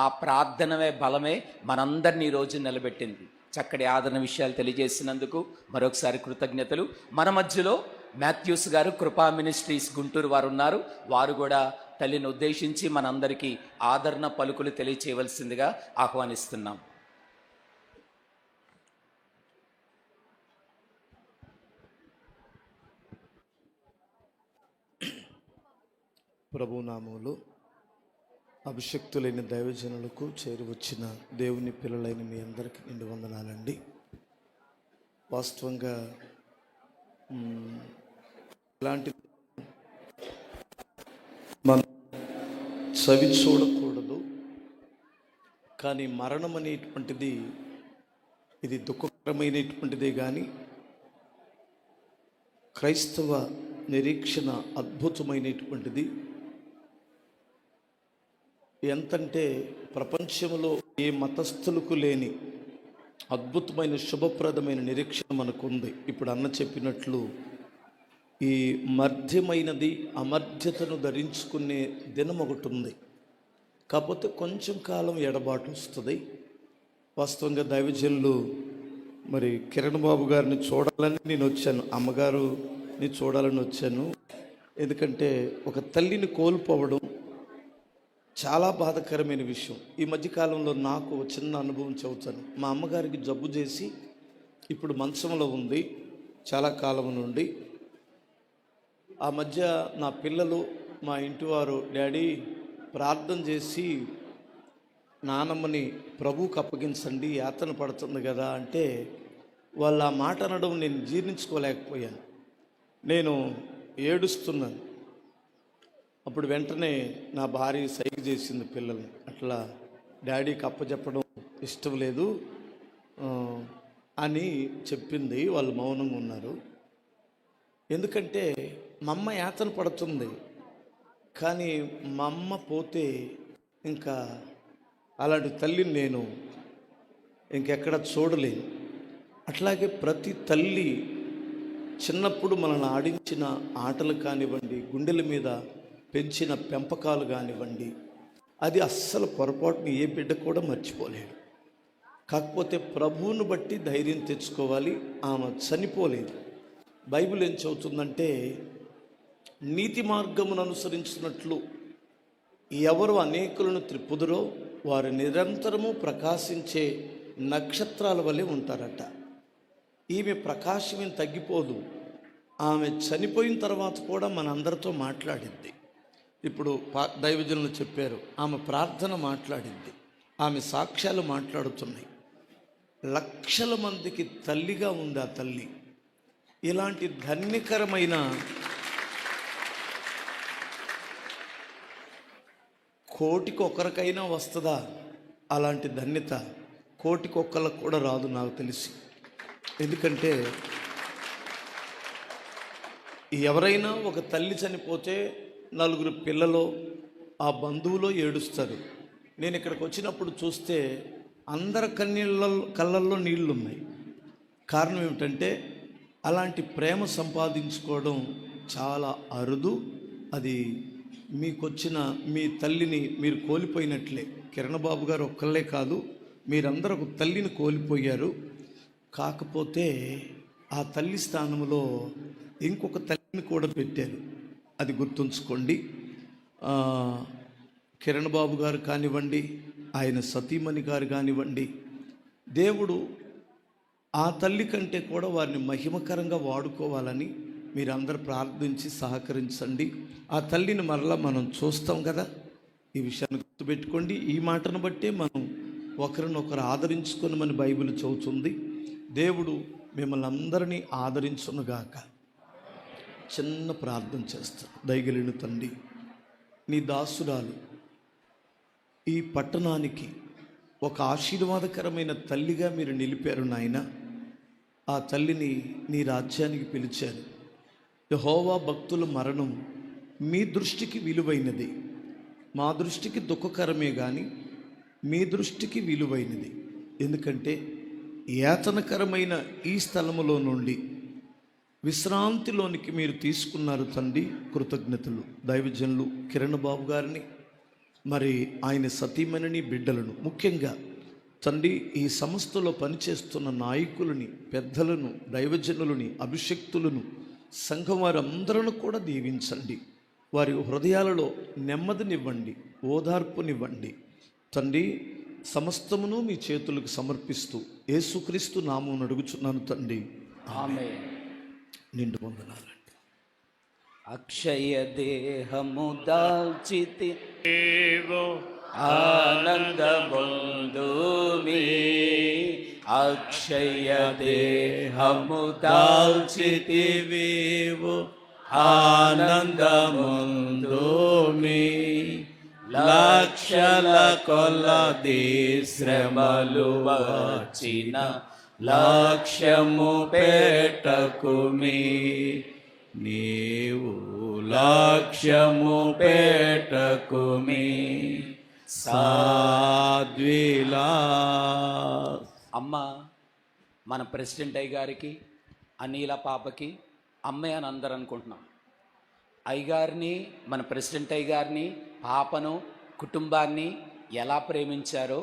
ఆ ప్రార్థనమే బలమే మనందరినీ ఈరోజు నిలబెట్టింది. చక్కటి ఆదరణ విషయాలు తెలియజేసినందుకు మరొకసారి కృతజ్ఞతలు. మన మధ్యలో మాథ్యూస్ గారు కృపా మినిస్ట్రీస్ గుంటూరు వారు ఉన్నారు. వారు కూడా తల్లిని ఉద్దేశించి మనందరికీ ఆదరణ పలుకులు తెలియచేయవలసిందిగా ఆహ్వానిస్తున్నాం. ప్రభునామములో అభిషక్తులైన దైవజనులకు చేరి వచ్చిన దేవుని పిల్లలైన మీ అందరికీ నిండు వందనాలండి. వాస్తవంగా ఇలాంటి మనం చవి చూడకూడదు, కానీ మరణం అనేటువంటిది ఇది దుఃఖకరమైనటువంటిదే. కానీ క్రైస్తవ నిరీక్షణ అద్భుతమైనటువంటిది. ఎంతంటే ప్రపంచంలో ఏ మతస్థులకు లేని అద్భుతమైన శుభప్రదమైన నిరీక్షణ మనకుంది. ఇప్పుడు అన్న చెప్పినట్లు ఈ మధ్యమైనది అమర్ధ్యతను ధరించుకునే దినం ఒకటి ఉంది. కాకపోతే కొంచెం కాలం ఎడబాటు వస్తుంది. వాస్తవంగా దైవజనులు మరి కిరణ్ బాబు గారిని చూడాలని నేను వచ్చాను, అమ్మగారుని చూడాలని వచ్చాను. ఎందుకంటే ఒక తల్లిని కోల్పోవడం చాలా బాధాకరమైన విషయం. ఈ మధ్యకాలంలో నాకు చిన్న అనుభవం చెబుతాను. మా అమ్మగారికి జబ్బు చేసి ఇప్పుడు మంచంలో ఉంది చాలా కాలం నుండి. ఆ మధ్య నా పిల్లలు మా ఇంటివారు, డాడీ ప్రార్థన చేసి నానమ్మని ప్రభువుకి అప్పగించండి, యాతన పడుతుంది కదా అంటే, వాళ్ళు ఆ మాట అనడం నేను జీర్ణించుకోలేకపోయాను. నేను ఏడుస్తున్నాను. అప్పుడు వెంటనే నా భార్య సైగ చేసింది పిల్లల్ని, అట్లా డాడీకి అప్పచెప్పడం ఇష్టం లేదు అని చెప్పింది. వాళ్ళు మౌనంగా ఉన్నారు. ఎందుకంటే మా అమ్మ యాతన పడుతుంది, కానీ మా అమ్మ పోతే ఇంకా అలాంటి తల్లిని నేను ఇంకెక్కడ చూడలేను. అట్లాగే ప్రతి తల్లి చిన్నప్పుడు మనల్ని ఆడించిన ఆటలు కానివ్వండి, గుండెల మీద పెంచిన పెంపకాలు కానివ్వండి, అది అస్సలు పొరపాటుని ఏ బిడ్డ కూడా మర్చిపోలేడు. కాకపోతే ప్రభువును బట్టి ధైర్యం తెచ్చుకోవాలి. ఆమె చనిపోలేదు. బైబిల్ ఏం చెబుతుందంటే, నీతి మార్గమును అనుసరించినట్లు ఎవరు అనేకులను త్రిప్పుదురో వారు నిరంతరము ప్రకాశించే నక్షత్రాల వలె ఉంటారట. ఈమె ప్రకాశం ఏం తగ్గిపోదు. ఆమె చనిపోయిన తర్వాత కూడా మనందరితో మాట్లాడింది. ఇప్పుడు దైవజనులు చెప్పారు, ఆమె ప్రార్థన మాట్లాడింది, ఆమె సాక్ష్యాలు మాట్లాడుతున్నాయి. లక్షల మందికి తల్లిగా ఉంది ఆ తల్లి. ఇలాంటి ధన్యకరమైన కోటికి ఒకరికైనా వస్తుందా అలాంటి ధన్యత? కోటికి ఒక్కళ్ళకు కూడా రాదు నాకు తెలిసి. ఎందుకంటే ఎవరైనా ఒక తల్లి చనిపోతే నలుగురు పిల్లలు ఆ బంధువులో ఏడుస్తారు. నేను ఇక్కడికి వచ్చినప్పుడు చూస్తే అందరి కళ్ళల్లో నీళ్ళు ఉన్నాయి. కారణం ఏమిటంటే అలాంటి ప్రేమ సంపాదించుకోవడం చాలా అరుదు. అది మీకొచ్చిన మీ తల్లిని మీరు కోల్పోయినట్లే. కిరణ్ బాబు గారు ఒక్కళ్ళే కాదు, మీరందరూ ఒక తల్లిని కోల్పోయారు. కాకపోతే ఆ తల్లి స్థానంలో ఇంకొక తల్లిని కూడా పెట్టారు, అది గుర్తుంచుకోండి. కిరణ్ బాబు గారు కానివ్వండి, ఆయన సతీమణి గారు కానివ్వండి, దేవుడు ఆ తల్లి కంటే కూడా వారిని మహిమకరంగా వాడుకోవాలని మీరందరూ ప్రార్థించి సహకరించండి. ఆ తల్లిని మరలా మనం చూస్తాం కదా, ఈ విషయాన్ని గుర్తుపెట్టుకోండి. ఈ మాటను బట్టే మనం ఒకరినొకరు ఆదరించుకొని మన బైబిల్ చెబుతుంది. దేవుడు మిమ్మల్ని అందరినీ ఆదరించునుగాక. చిన్న ప్రార్థన చేస్తాను. దయగలిగిన తండ్రి, నీ దాసురాలు ఈ పట్టణానికి ఒక ఆశీర్వాదకరమైన తల్లిగా మీరు నిలిపారు నాయన. ఆ తల్లిని నీ రాజ్యానికి పిలిచారు. యెహోవా భక్తుల మరణం మీ దృష్టికి విలువైనది, మా దృష్టికి దుఃఖకరమే కానీ మీ దృష్టికి విలువైనది. ఎందుకంటే యాతనకరమైన ఈ స్థలములో నుండి విశ్రాంతిలోనికి మీరు తీసుకున్నారు తండ్రి. కృతజ్ఞతలు. దైవజనులు కిరణ్ బాబు గారిని, మరి ఆయన సతీమణిని, బిడ్డలను, ముఖ్యంగా తండ్రి ఈ సంస్థలో పనిచేస్తున్న నాయకులని, పెద్దలను, దైవజనులని, అభిషక్తులను, సంఘం వారందరూ కూడా దీవించండి. వారి హృదయాలలో నెమ్మదినివ్వండి, ఓదార్పునివ్వండి తండ్రి. సమస్తమును మీ చేతులకు సమర్పిస్తూ యేసుక్రీస్తు నామమున అడుగుచున్నాను తండ్రి, ఆమేన్. నిండు వందనాలండి. అక్షయ దేహము దాల్చితి ఆనందముందుమి, అక్షయ దేహము దాల్చితివేవు ఆనందముందుమి, లక్షల కొలది శ్రమలు వచ్చిన లక్ష్యము పెట్టకుమి, నీవు లక్ష్యము పెట్టకుమి. సాద్విలా అమ్మ మన ప్రెసిడెంట్ అయ్య గారికి, అనిల పాపకి, అమ్మే అని అందరూ అనుకుంటున్నాం. అయ్యగారిని, మన ప్రెసిడెంట్ అయ్యగారిని, పాపను, కుటుంబాన్ని ఎలా ప్రేమించారో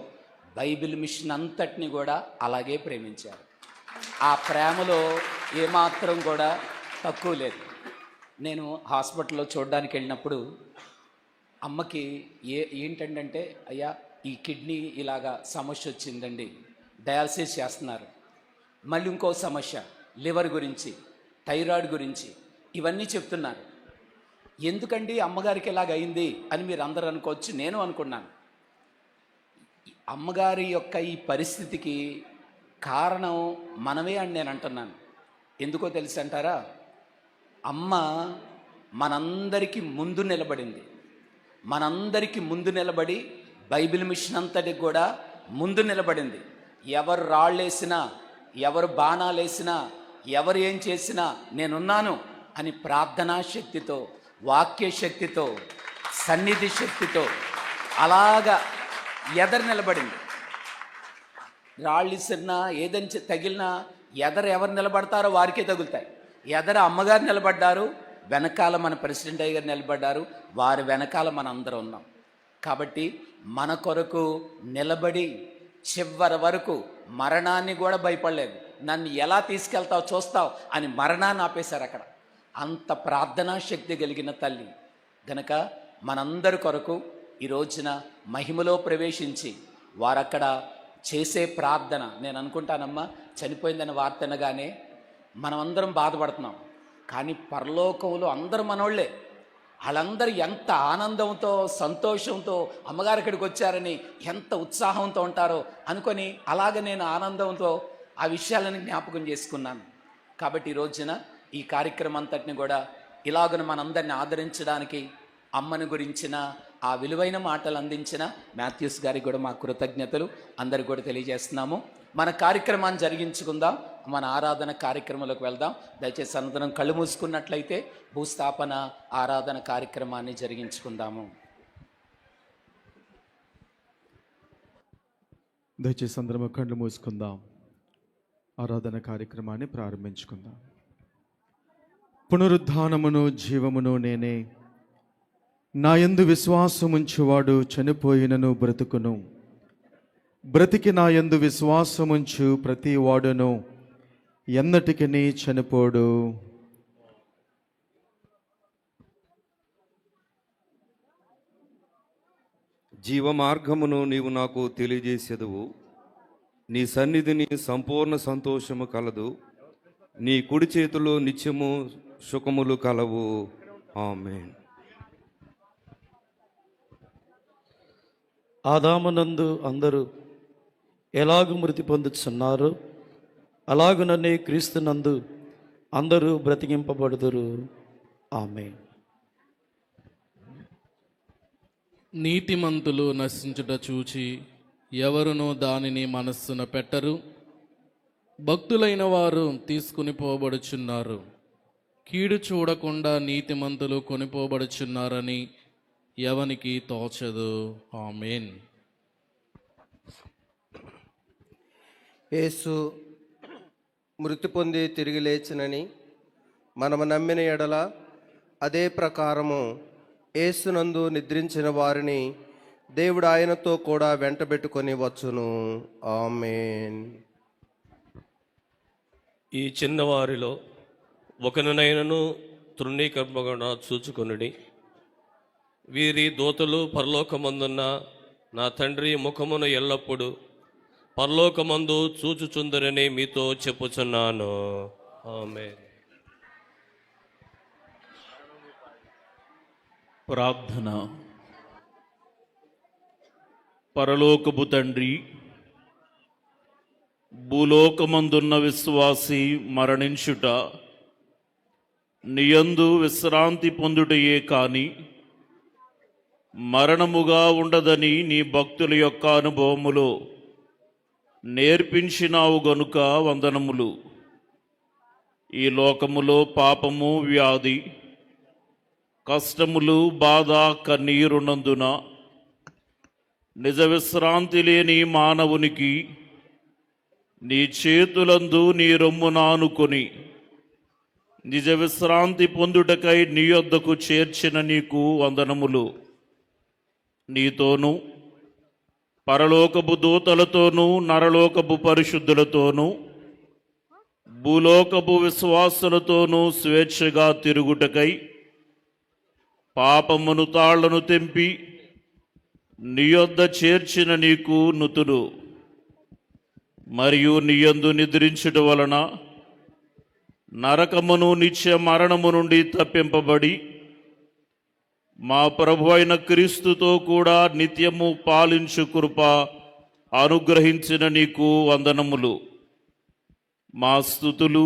బైబిల్ మిషన్ అంతటిని కూడా అలాగే ప్రేమించారు. ఆ ప్రేమలో ఏమాత్రం కూడా తక్కువ లేదు. నేను హాస్పిటల్లో చూడడానికి వెళ్ళినప్పుడు అమ్మకి ఏంటంటే అయ్యా ఈ కిడ్నీ ఇలాగా సమస్య వచ్చిందండి, డయాలసిస్ చేస్తున్నారు, మళ్ళీ ఇంకో సమస్య లివర్ గురించి, థైరాయిడ్ గురించి, ఇవన్నీ చెప్తున్నారు. ఎందుకండి అమ్మగారికి ఇలాగ అయింది అని మీరు అందరూ అనుకోవచ్చు, నేను అనుకున్నాను. అమ్మగారి యొక్క ఈ పరిస్థితికి కారణం మనమే అని నేను అంటున్నాను. ఎందుకో తెలుసు అంటారా? అమ్మ మనందరికీ ముందు నిలబడింది. మనందరికీ ముందు నిలబడి బైబిల్ మిషన్ అంతటికి కూడా ముందు నిలబడింది. ఎవరు రాళ్ళేసినా, ఎవరు బాణాలేసినా, ఎవరు ఏం చేసినా నేనున్నాను అని ప్రార్థనా శక్తితో, వాక్య శక్తితో, సన్నిధి శక్తితో అలాగా ఎదరు నిలబడింది. రాళ్ళు ఇసిరినా, ఏదని తగిలినా ఎదరు ఎవరు నిలబడతారో వారికే తగులుతాయి. ఎదరు అమ్మగారు నిలబడ్డారు, వెనకాల మన ప్రెసిడెంట్ అయ్య గారు నిలబడ్డారు, వారి వెనకాల మన అందరం ఉన్నాం. కాబట్టి మన కొరకు నిలబడి చివరి వరకు మరణాన్ని కూడా భయపడలేదు. నన్ను ఎలా తీసుకెళ్తావు చూస్తావు అని మరణాన్ని ఆపేశారు అక్కడ. అంత ప్రార్థనా శక్తి కలిగిన తల్లి గనక మనందరి కొరకు ఈ రోజున మహిమలో ప్రవేశించి వారక్కడ చేసే ప్రార్థన, నేను అనుకుంటానమ్మా, చనిపోయిందని వార్త అనగానే మనమందరం బాధపడుతున్నాం, కానీ పరలోకంలో అందరూ మనోళ్లే. వాళ్ళందరూ ఎంత ఆనందంతో, సంతోషంతో అమ్మగారు ఇక్కడికి వచ్చారని ఎంత ఉత్సాహంతో ఉంటారో అనుకొని అలాగ నేను ఆనందంతో ఆ విషయాలను జ్ఞాపకం చేసుకున్నాను. కాబట్టి ఈ రోజున ఈ కార్యక్రమం అంతటిని కూడా ఇలాగన మనందరిని ఆదరించడానికి అమ్మను గురించిన ఆ విలువైన మాటలు అందించిన మాథ్యూస్ గారికి కూడా మా కృతజ్ఞతలు అందరికి కూడా తెలియజేస్తున్నాము. మన కార్యక్రమాన్ని జరిగించుకుందాం. మన ఆరాధన కార్యక్రమంలోకి వెళ్దాం. దయచేసి అందరం కళ్ళు మూసుకున్నట్లయితే భూస్థాపన ఆరాధన కార్యక్రమాన్ని జరిగించుకుందాము. దయచేసి అందరం కళ్ళు మూసుకుందాం. ఆరాధన కార్యక్రమాన్ని ప్రారంభించుకుందాం. పునరుద్ధానమును జీవమును నేనే, నా యందు విశ్వాసముంచువాడు చనిపోయినను బ్రతుకును, బ్రతికి నా యందు విశ్వాసముంచు ప్రతి వాడును ఎన్నటికి చనిపోడు. జీవ మార్గమును నీవు నాకు తెలియజేసేదువు, నీ సన్నిధిని సంపూర్ణ సంతోషము కలదు, నీ కుడి చేతిలో నిత్యము సుఖములు కలవు. ఆమేన్. ఆదామునందు అందరూ ఎలాగు మృతి పొందుతున్నారు, అలాగుననే క్రీస్తునందు అందరూ బ్రతికింపబడుదురు. ఆమేన్. నీతిమంతులు నశించుట చూచి ఎవరునూ దానిని మనస్సున పెట్టరు, భక్తులైన వారు తీసుకుని పోబడుచున్నారు. కీడు చూడకుండా నీతిమంతులు కొనిపోబడుచున్నారని ఎవనికి తోచదు. ఆమేన్. యేసు మృతి పొంది తిరిగి లేచినని మనము నమ్మిన ఎడల అదే ప్రకారము యేసునందు నిద్రించిన వారిని దేవుడు ఆయనతో కూడా వెంటబెట్టుకొని వచ్చును. ఆమేన్. ఈ చిన్నవారిలో ఒకరినైనను తృణీకరింపకుండా చూచుకొనుడి. వీరి దూతలు పరలోకమందున్న నా తండ్రి ముఖమును ఎల్లప్పుడూ పరలోకమందు చూచుచుందరని మీతో చెప్పుచున్నాను. ఆమేన్. ప్రార్థన. పరలోకపు తండ్రి, భూలోకమందున్న విశ్వాసి మరణించుట నియందు విశ్రాంతి పొందుటయే కాని మరణముగా ఉండదని నీ భక్తుల యొక్క అనుభవములో నేర్పించినావు గనుక వందనములు. ఈ లోకములో పాపము, వ్యాధి, కష్టములు, బాధ, కన్నీరునందున నిజ విశ్రాంతి లేని మానవునికి నీ చేతులందు నీ రొమ్మున ఆనుకొని నిజ విశ్రాంతి పొందుటకై నీ యొద్దకు చేర్చిన నీకు వందనములు. నీతోనూ పరలోకపు దూతలతోనూ నరలోకపు పరిశుద్ధులతోనూ భూలోకపు విశ్వాసులతోనూ స్వేచ్ఛగా తిరుగుటకై పాపమును తాళ్లను తెంపి నీ యొద్ద చేర్చిన నీకు నుతులు. మరియు నీయందు నిద్రించుట వలన నరకమును నిత్య మరణము నుండి తప్పింపబడి మా ప్రభు అయిన క్రీస్తుతో కూడా నిత్యము పాలించు కృప అనుగ్రహించిన నీకు వందనములు. మా స్తుతులు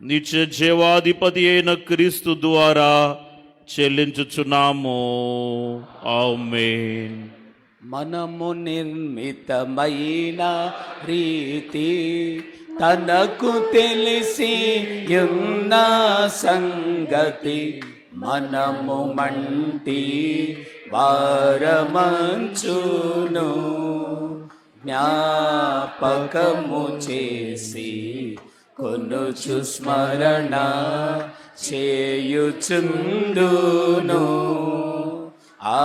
నిత్య జీవాధిపతి అయిన క్రీస్తు ద్వారా చెల్లించుచున్నాము. ఆమేన్. మనము నిర్మితమైన రీతి తనకు తెలిసి ఉన్న సంగతి, మనము మంటి వారమంచును జ్ఞాపకము చేసి కొనుచు స్మరణ చేయుచుందును. ఆ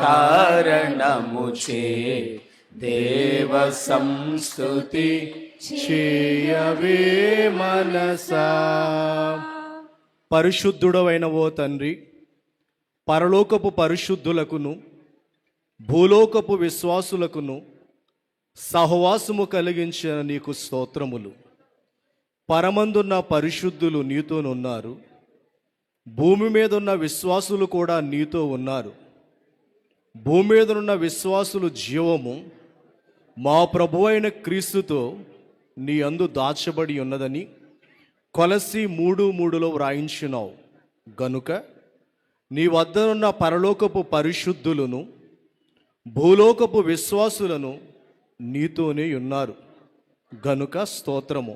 కారణము చే దేవ సంస్తుతి చేయవే మనసా. పరిశుద్ధుడవైన ఓ తండ్రి, పరలోకపు పరిశుద్ధులకును భూలోకపు విశ్వాసులకును సహవాసము కలిగించిన నీకు స్తోత్రములు. పరమందున్న పరిశుద్ధులు నీతోనున్నారు, భూమి మీద ఉన్న విశ్వాసులు కూడా నీతో ఉన్నారు. భూమి మీద ఉన్న విశ్వాసులు జీవము మా ప్రభువైన క్రీస్తుతో నీ అందు దాచబడి ఉన్నదని కొలస్సీ 3:3 వ్రాయించినావు. గనుక నీ వద్దనున్న పరలోకపు పరిశుద్ధులను భూలోకపు విశ్వాసులను నీతోనే ఉన్నారు గనుక స్తోత్రము.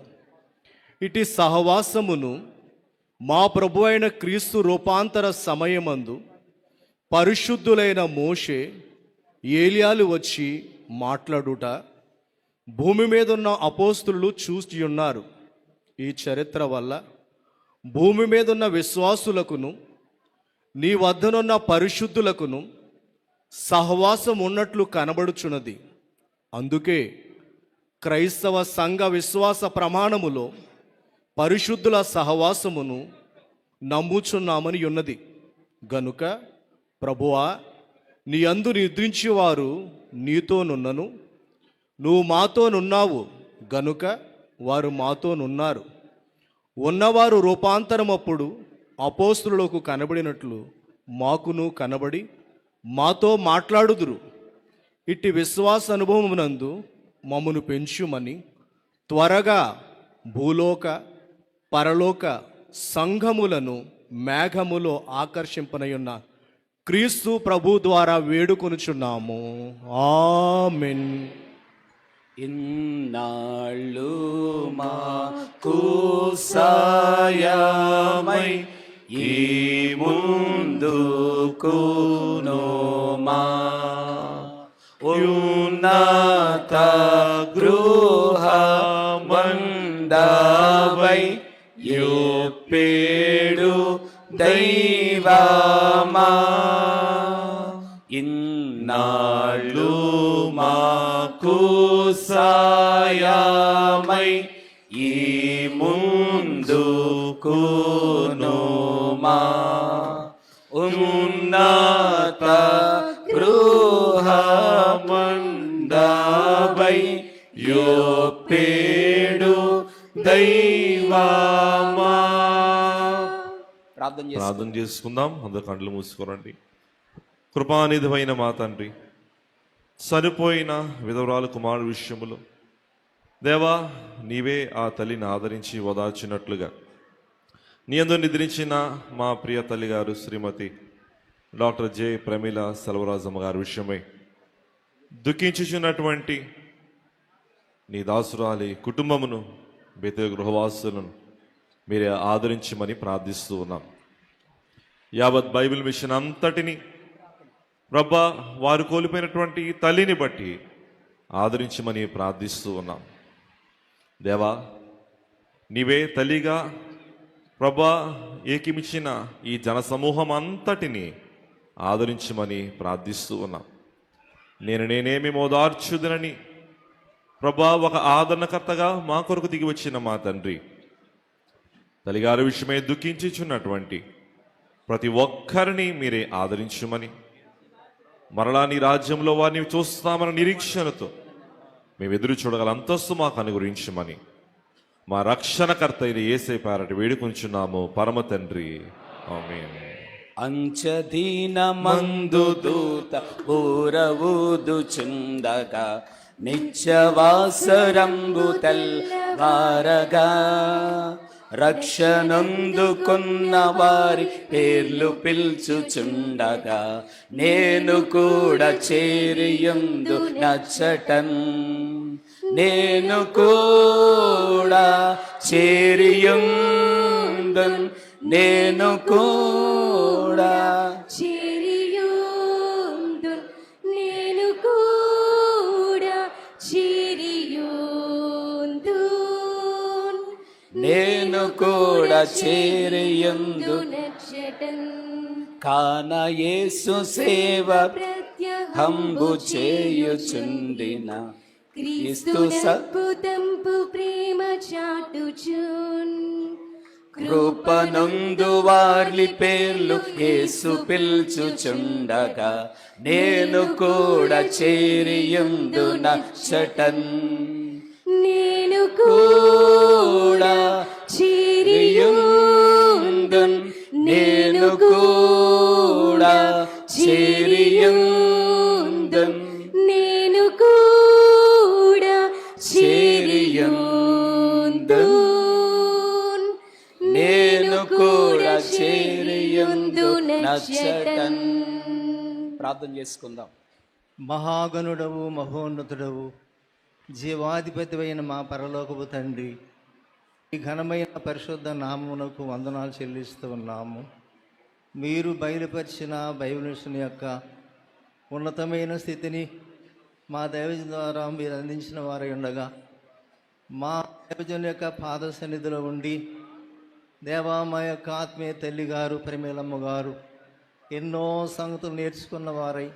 ఇటు సహవాసమును మా ప్రభు అయిన క్రీస్తు రూపాంతర సమయమందు పరిశుద్ధులైన మోషే ఏలియాలు వచ్చి మాట్లాడుట భూమి మీద ఉన్న అపోస్తులు చూసి ఉన్నారు. ఈ చరిత్ర వల్ల భూమి మీద ఉన్న విశ్వాసులకును నీ వద్దనున్న పరిశుద్ధులకును సహవాసం ఉన్నట్లు కనబడుచున్నది. అందుకే క్రైస్తవ సంఘ విశ్వాస ప్రమాణములో పరిశుద్ధుల సహవాసమును నమ్ముచున్నామని ఉన్నది. గనుక ప్రభువా, నీ అందు నిద్రించేవారు నీతోనున్నను, నువ్వు మాతోనున్నావు గనుక వారు మాతోనున్నారు. ఉన్నవారు రూపాంతరమప్పుడు అపోస్తులకు కనబడినట్లు మాకును కనబడి మాతో మాట్లాడుదురు. ఇట్టి విశ్వాస అనుభవమునందు మమ్మను పెంచుమని త్వరగా భూలోక పరలోక సంఘములను మేఘములో ఆకర్షింపనయున్న క్రీస్తు ప్రభు ద్వారా వేడుకొనుచున్నాము. ఆమేన్. ఇన్నాళ్ళు మాకు సాయమై ఈ ముందుకును మా ఉన్నత గృహమందవై యోపేడు దైవమా. ఇన్నాళ్ళు మాకు సాయమై ఈ ముందుకును మా ఉన్నత గృహమందవై యోపేడు దైవమా. ప్రార్థన చేసుకుందాం. అందరు కండ్లు మూసుకోరండి. కృపానిధివైన మా తండ్రి, చనిపోయిన విధవరాలు కుమారుడు విషయములో దేవా, నీవే ఆ తల్లిని ఆదరించి ఓదార్చినట్లుగా నీ యందు నిద్రించిన మా ప్రియ తల్లి గారు శ్రీమతి డాక్టర్ జె ప్రమీల సెల్వరాజమ్మ గారి విషయమై దుఃఖించుచున్నటువంటి నీ దాసురాలి కుటుంబమును, బెతేలు గృహవాసులను మీరే ఆదరించమని ప్రార్థిస్తూ ఉన్నాం. యావత్ బైబిల్ మిషన్ అంతటిని ప్రభా, వారు కోల్పోయినటువంటి తల్లిని బట్టి ఆదరించమని ప్రార్థిస్తూ ఉన్నాం. దేవా, నీవే తల్లిగా ప్రభా ఏకిమిచ్చిన ఈ జన సమూహం అంతటిని ఆదరించమని ప్రార్థిస్తూ ఉన్నాం. నేనేమి మోదార్చుదనని ప్రభా ఒక ఆదరణకర్తగా మా కొరకు దిగి వచ్చిన మా తండ్రి, తల్లిగారి విషయమై దుఃఖించుచున్నటువంటి ప్రతి ఒక్కరిని మీరే ఆదరించుమని, మరలా నీ రాజ్యంలో వారిని చూస్తామన్న నిరీక్షణతో మేము ఎదురు చూడగల అంతస్తు మాకు అనుగ్రహించమని మా రక్షణకర్త అయిన యేసే పేరట వేడుకొంచున్నాము పరమ తండ్రి. ఆమేన్. అంచదీన మందు దూత ఊరవూదుచుండగా నిత్యవాసరంబు తెల్వారగా రక్షణందుకున్న వారి పేర్లు పిల్చుచుండగా నేను కూడా చేరియుందు నచ్చటన్, నేను కూడా చేరియుందున్, నేను కూడా చేరియుందున్, నేను కూడా చేరియుందున్, నేను కూడా చేరియుందు కాన యేసు సేవ హంబు చేయుచుండిన క్రీస్తు అద్భుతంపు ప్రేమ చాటుచున్, కృపనందు వార్లి పేర్లు యేసు పిల్చుచుండగా నేను కూడా చేరియుందు నచ్చటన్, నేను కూడా చేరియుందున్, నేను కూడా చేరియుందున్, నేను కూడా చేరియుందున్, నేను కూడా చేరియుందు నచ్చటన్. ప్రార్థన చేసుకుందాం. మహాగణుడవు, మహోన్నతుడవు, జీవాధిపతి అయిన మా పరలోకపు తండ్రి, ఈ ఘనమైన పరిశుద్ధ నామమునకు వందనాలు చెల్లిస్తూ ఉన్నాము. మీరు బయలుపరిచిన బైబిల్ యొక్క ఉన్నతమైన స్థితిని మా దైవజన ద్వారా మీరు అందించిన వారై ఉండగా, మా దైవజన యొక్క పాద సన్నిధిలో ఉండి దేవా, మా యొక్క ఆత్మీయ తల్లి గారు ప్రేమలమ్మ గారు ఎన్నో సంగతులు నేర్చుకున్న వారై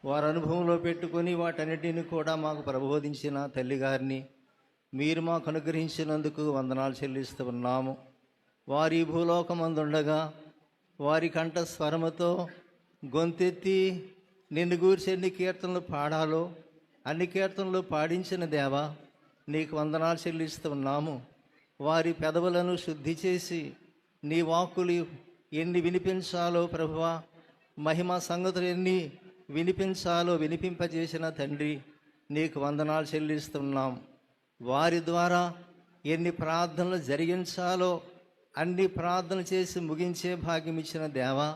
వారి అనుభవంలో పెట్టుకొని వాటన్నిటిని కూడా మాకు ప్రబోధించిన తల్లిగారిని మీరు మాకు అనుగ్రహించినందుకు వందనాలు చెల్లిస్తూ ఉన్నాము. వారి భూలోకమందుండగా వారి కంఠ స్వరముతో గొంతెత్తి నిన్ను గూర్చి ఎన్ని కీర్తనలు పాడాలో అన్ని కీర్తనలు పాడించిన దేవా, నీకు వందనాలు చెల్లిస్తూ ఉన్నాము. వారి పెదవులను శుద్ధి చేసి నీ వాక్కులు ఎన్ని వినిపించాలో ప్రభువా, మహిమ సంగతులు ఎన్ని వినిపించాలో వినిపింపజేసిన తండ్రి, నీకు వందనాలు చెల్లిస్తున్నాం. వారి ద్వారా ఎన్ని ప్రార్థనలు జరిగించాలో అన్ని ప్రార్థనలు చేసి ముగించే భాగ్యం ఇచ్చిన దేవా,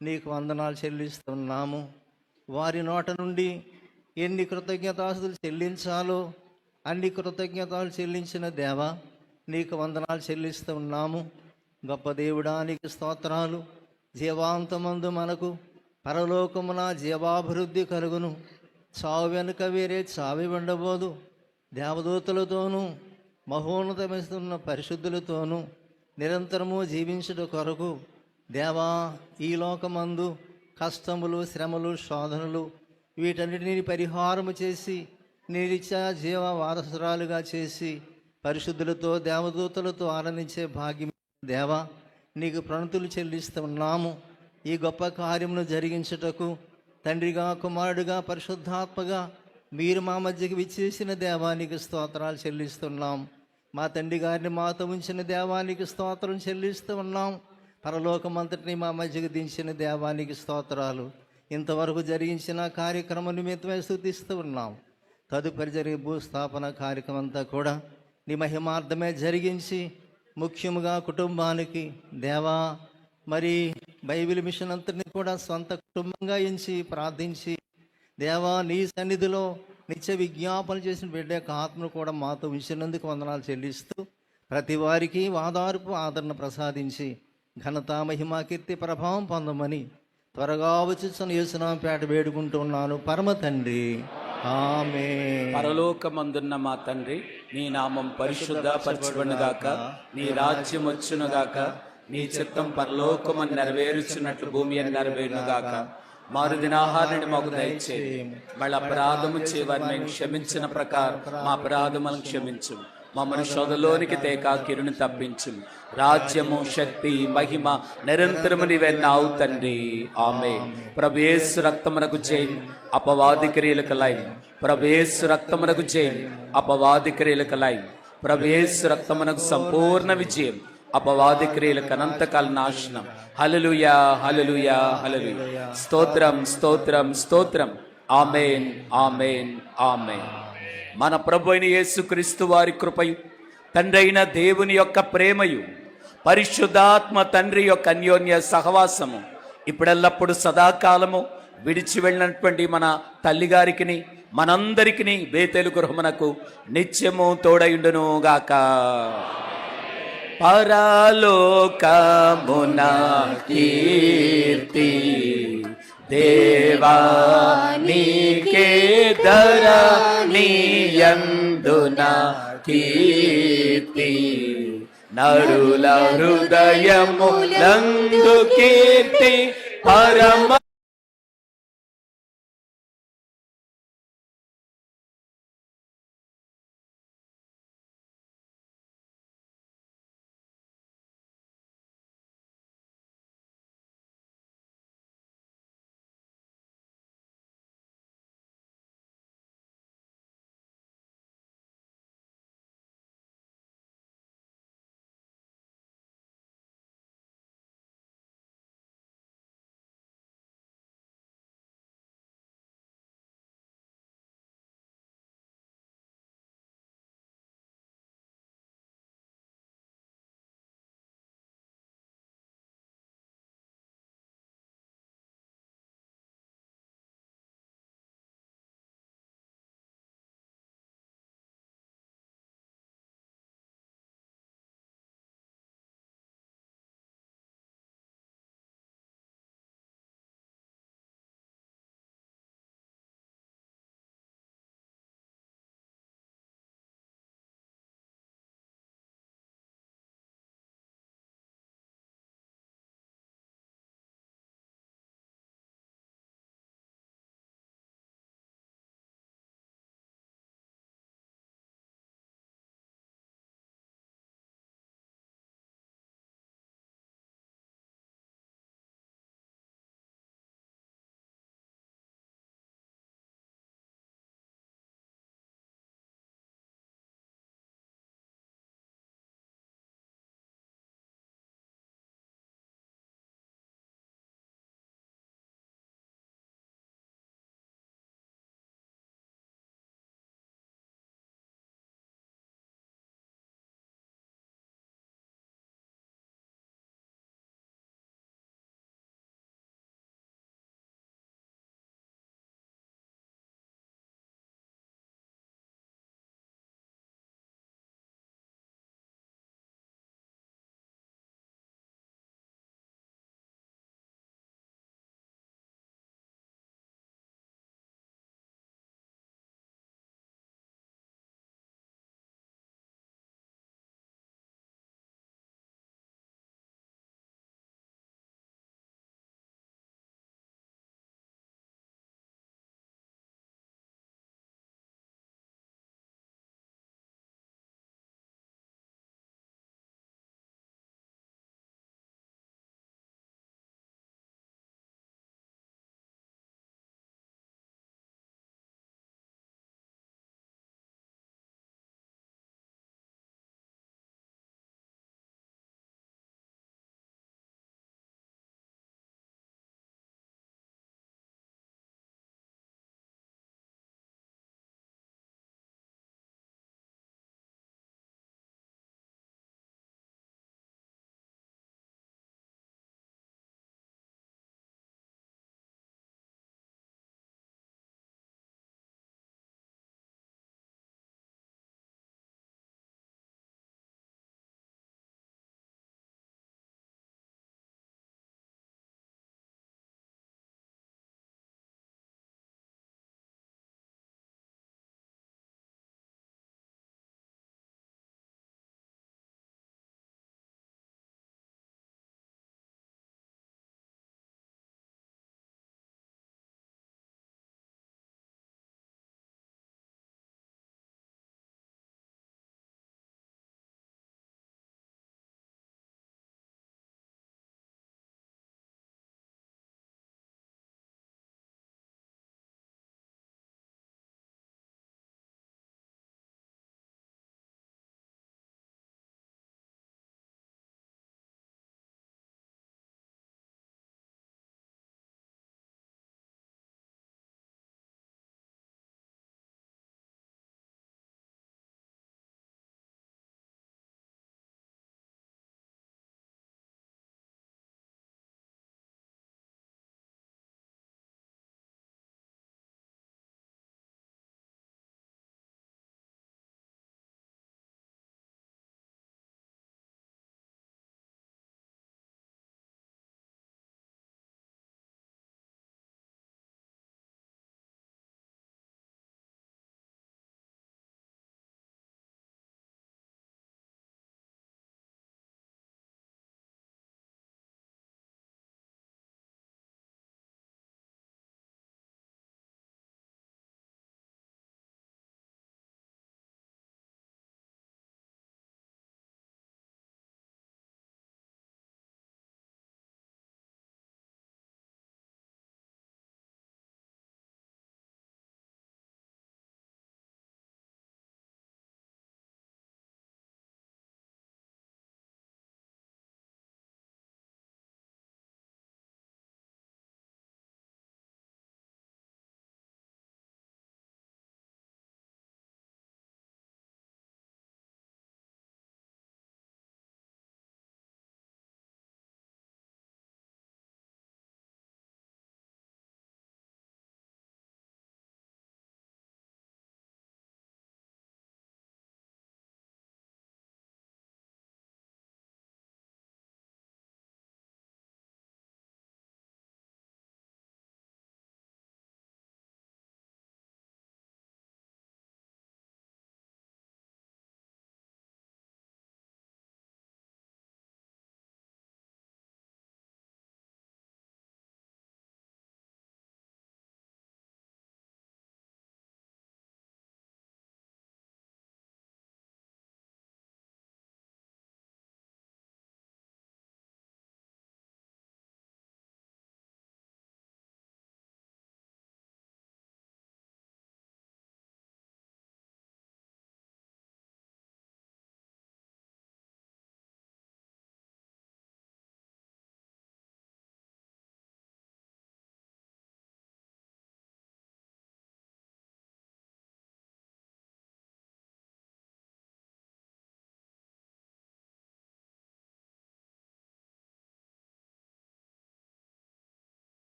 నీకు వందనాలు చెల్లిస్తున్నాము. వారి నోట నుండి ఎన్ని కృతజ్ఞతాస్తులు చెల్లించాలో అన్ని కృతజ్ఞతలు చెల్లించిన దేవా, నీకు వందనాలు చెల్లిస్తూ ఉన్నాము. గొప్ప దేవుడా, నీకు స్తోత్రాలు. జీవాంతమందు మనకు పరలోకమున జీవాభివృద్ధి కలుగును. చావు వెనుక వేరే చావి ఉండబోదు. దేవదూతలతోనూ మహోన్నతమిస్తున్న పరిశుద్ధులతోనూ నిరంతరము జీవించుట కొరకు దేవా, ఈ లోకమందు కష్టములు, శ్రమలు, శోధనలు వీటన్నిటిని పరిహారము చేసి నీరిచ్చా జీవ వారసురాలుగా చేసి పరిశుద్ధులతో దేవదూతలతో ఆనందించే భాగ్యం దేవా, నీకు ప్రణతులు చెల్లిస్తున్నాము. ఈ గొప్ప కార్యమును జరిగించుటకు తండ్రిగా, కుమారుడిగా, పరిశుద్ధాత్మగా మీరు మా మధ్యకి విచ్చేసిన దేవానికి స్తోత్రాలు చెల్లిస్తున్నాం. మా తండ్రి గారిని మాతో ఉంచిన దేవానికి స్తోత్రం చెల్లిస్తూ ఉన్నాం. పరలోకమంతటిని మా మధ్యకి దించిన దేవానికి స్తోత్రాలు. ఇంతవరకు జరిగించిన కార్యక్రమం నిమిత్తమే స్తుతిస్తూ ఉన్నాం. తదుపరి జరిగే భూస్థాపన కార్యక్రమం అంతా కూడా నీ మహిమార్థమే జరిగించి ముఖ్యముగా కుటుంబానికి దేవా, మరి బైబిల్ మిషన్ అంతటిని కూడా సొంత కుటుంబంగా ఎంచి ప్రార్థించి దేవా, నీ సన్నిధిలో నిత్య విజ్ఞాపన చేసిన బిడ్డ యొక్క ఆత్మను కూడా మాతో ఉంచినందుకు వందనాలు చెల్లిస్తూ ప్రతి వారికి వాదార్పు ఆదరణ ప్రసాదించి ఘనత, మహిమ, కీర్తి, ప్రభావం పొందమని త్వరగా వచ్చి యేసునామమున పేట వేడుకుంటున్నాను పరమ తండ్రి. ఆమేన్. పరలోకమందున్న మా తండ్రి, నీ నామం పరిశుద్ధపరచబడునుగాక, నీ రాజ్యం వచ్చునుగాక, నీ చిత్తం పరలోకమని నెరవేరుచున్నట్లు భూమి అని నెరవేరునుగాక. మారు దినాహారాన్ని మాకు దయచేయి, వాళ్ళ అపరాధము చేయవారిని మేము క్షమించిన ప్రకారం మా అపరాధములను క్షమించు. మమ్మల్ని శోధలోనికి తేకా కిరుని తప్పించు. రాజ్యము, శక్తి, మహిమ నిరంతరము నీవెన్నావు తండ్రి. ఆమేన్. ప్రభు యేసు రక్తమునకు జయం, అపవాది క్రియలకు లయం. ప్రభు యేసు రక్తమునకు జయం, అపవాది క్రియలకు లయం. ప్రభు యేసు రక్తమునకు సంపూర్ణ విజయం, అపవాది క్రియలకు అనంతకాల నాశనం. హల్లెలూయా, హల్లెలూయా, హల్లెలూయా. స్తోత్రం, స్తోత్రం, స్తోత్రం. ఆమేన్, ఆమేన్, ఆమేన్. మన ప్రభు అయిన యేసుక్రీస్తు వారి కృపయు, తండ్రి అయిన దేవుని యొక్క ప్రేమయు, పరిశుద్ధాత్మ తండ్రి యొక్క అన్యోన్య సహవాసము ఇప్పుడెల్లప్పుడు సదాకాలము విడిచి వెళ్ళినటువంటి మన తల్లిగారికి, మనందరికీ బేతేలు గృహమునకు నిత్యము తోడయుండును గాక. పరలోకమున కీర్తి దేవా నీకే, ధరణియందున కీర్తి, నరుల హృదయములందు కీర్తి పరమ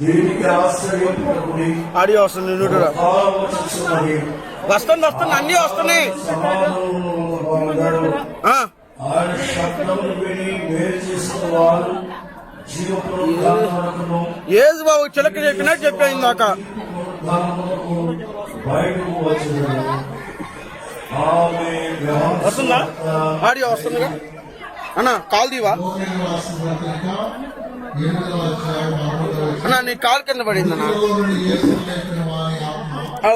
దీనికి ఆశ్చర్యపడకుడి. ఆడియో వస్తుంది వస్తుంది అన్నీ వస్తున్నాయి. ఆయన శబ్దమును విని వేరు చేసిన వారు జీవపునరుద్ధానమునకును ఏజ్ బాబు చిలక చెప్పినట్టు చెప్పాను దాకా బయటకు వచ్చును. ఆమేన్. వస్తుందా? ఆడియో వస్తుందిగా అన్న. కాల్ దీవా అన్న, నీ కాల్ కింద పడింది అన్న.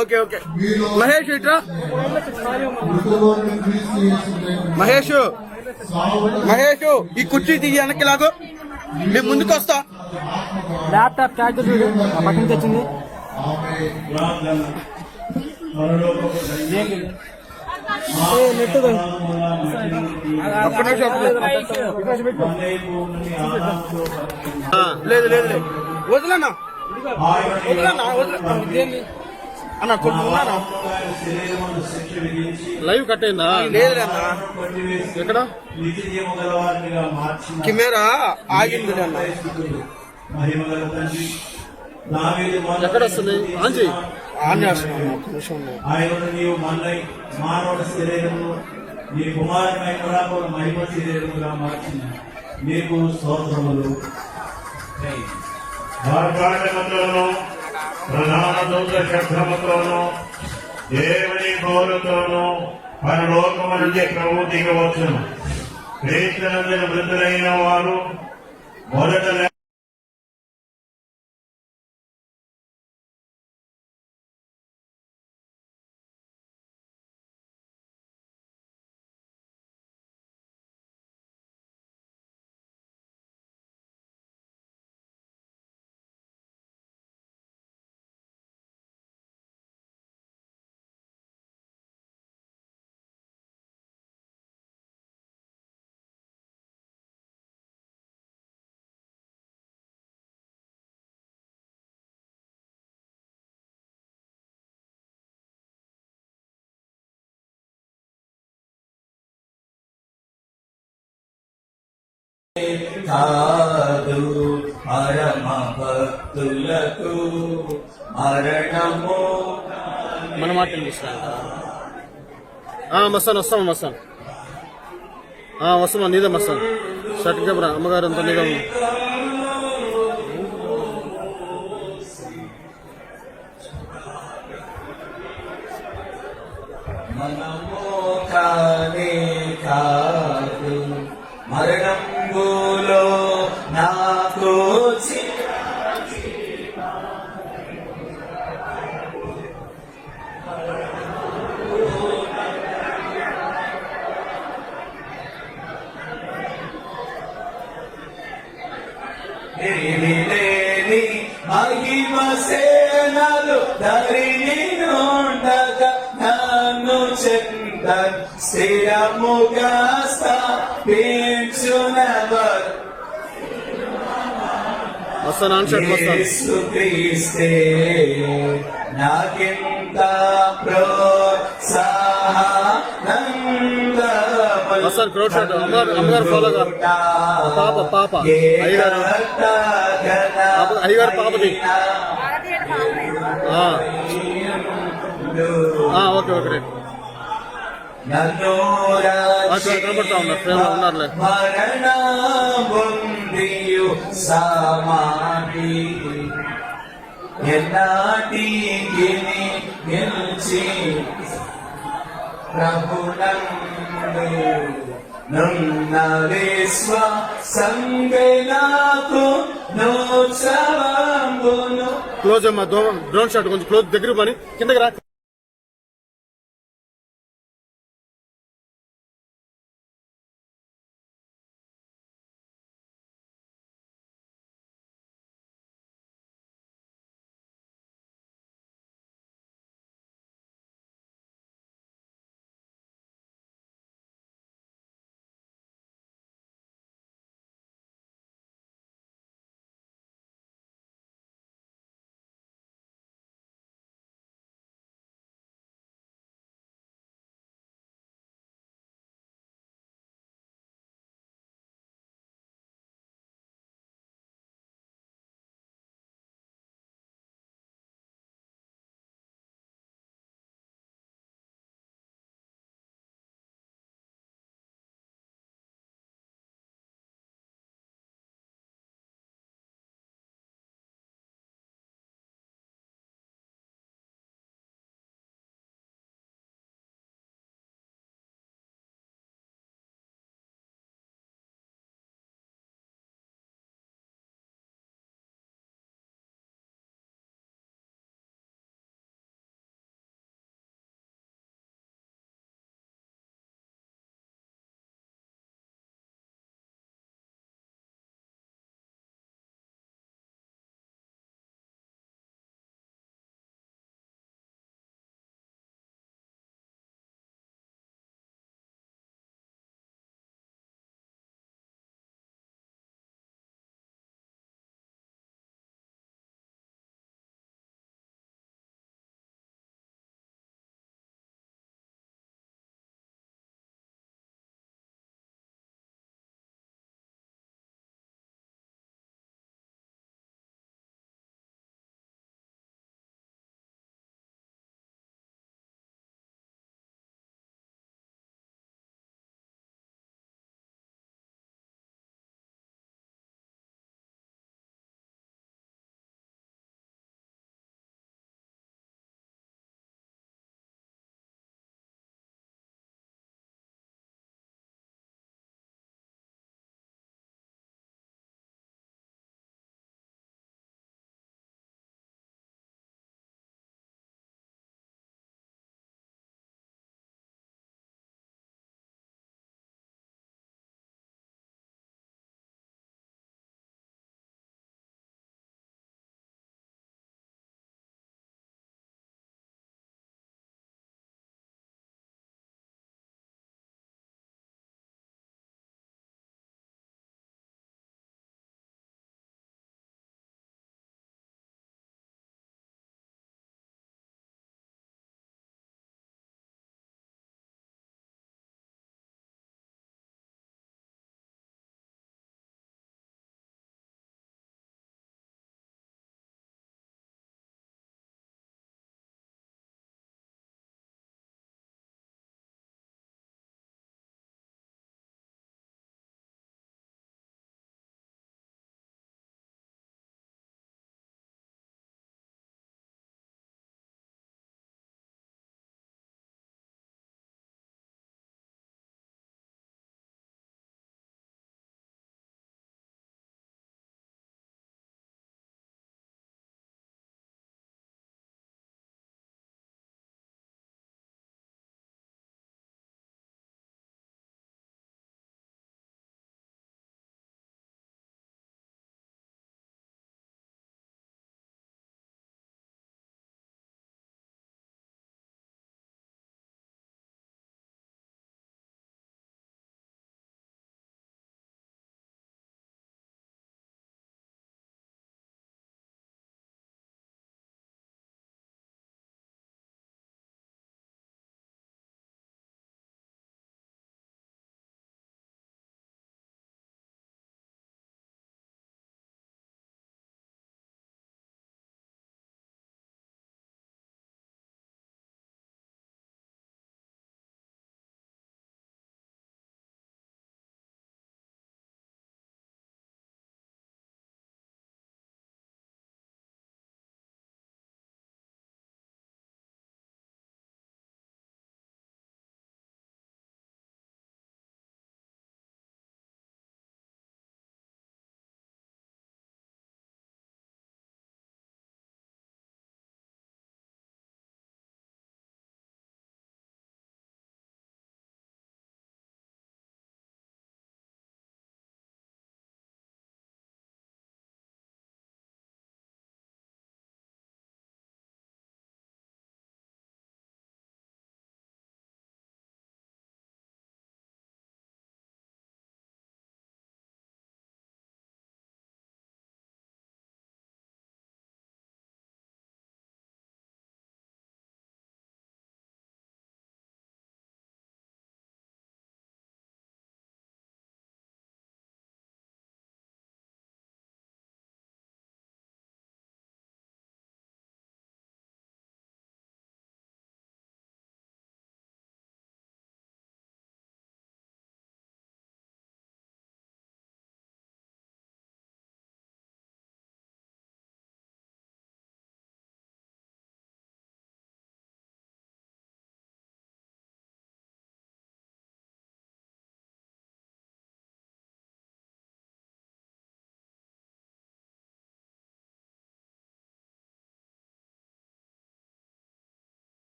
Okay okay. మహేష్ ఇట్రా. మహేష్ ఈ కుర్చీ తీయి వెనక్కి లాగు. మేము ముందుకు వస్తా. ల్యాప్టాప్ చార్జర్ పక్కన తెచ్చింది. లేదు లేదు వదిలేనా అన్న కొట్టుకున్నానా? లైవ్ కట్ అయిందా? లేదు అన్న. ఎక్కడ కెమెరా ఆగింది అన్న. ఎక్కడ వస్తుంది? ఆంజీ ఆన్ చేస్తున్నాను. ఒక్క నిమిషం. ఆయన నీవు మానవుడి శరీరము నీ కుమారుడైన మహిమ శరీరముగా మార్చిన నీకు స్తోత్రములు. ఆకాశముతోను ప్రధాన దూత శబ్దముతోను దేవుని గోరుతోను పరలోకము నుండి ప్రభు దిగవచ్చును. క్రీస్తునందు వృద్ధులైన వారు మొదట కాదు పరమ భక్తులకు మరణము. మన మాట మస్తాను వస్తాం వస్తామా నీదే మస్తాను. షర్ట్ కెమెరా అమ్మగారు అంతా నీదే ఉంది. మనము కానే కాదు మరణంబులో నాకు లేని మహిమ సేనలు ధరిని ఉండగా నన్ను చెంద స్థిరముగా స్థాపించునవర్ యేసుక్రీస్తే నాకింత అమ్మగారు ఫాలోగా పాప అయ్యగారు పాపది. Okay okay right. కనబడతా ఉన్నారు ఫ్రేమ్ లో ఉన్నారులే. ఎన్నాటికి గెలిచి ప్రభునందు నున్న విశ్వాసంగే నాకు నోత్సవంబును. క్లోజ్ అమ్మా. డ్రోన్ షాట్ కొంచెం క్లోజ్ దగ్గర పని కిందకి రా.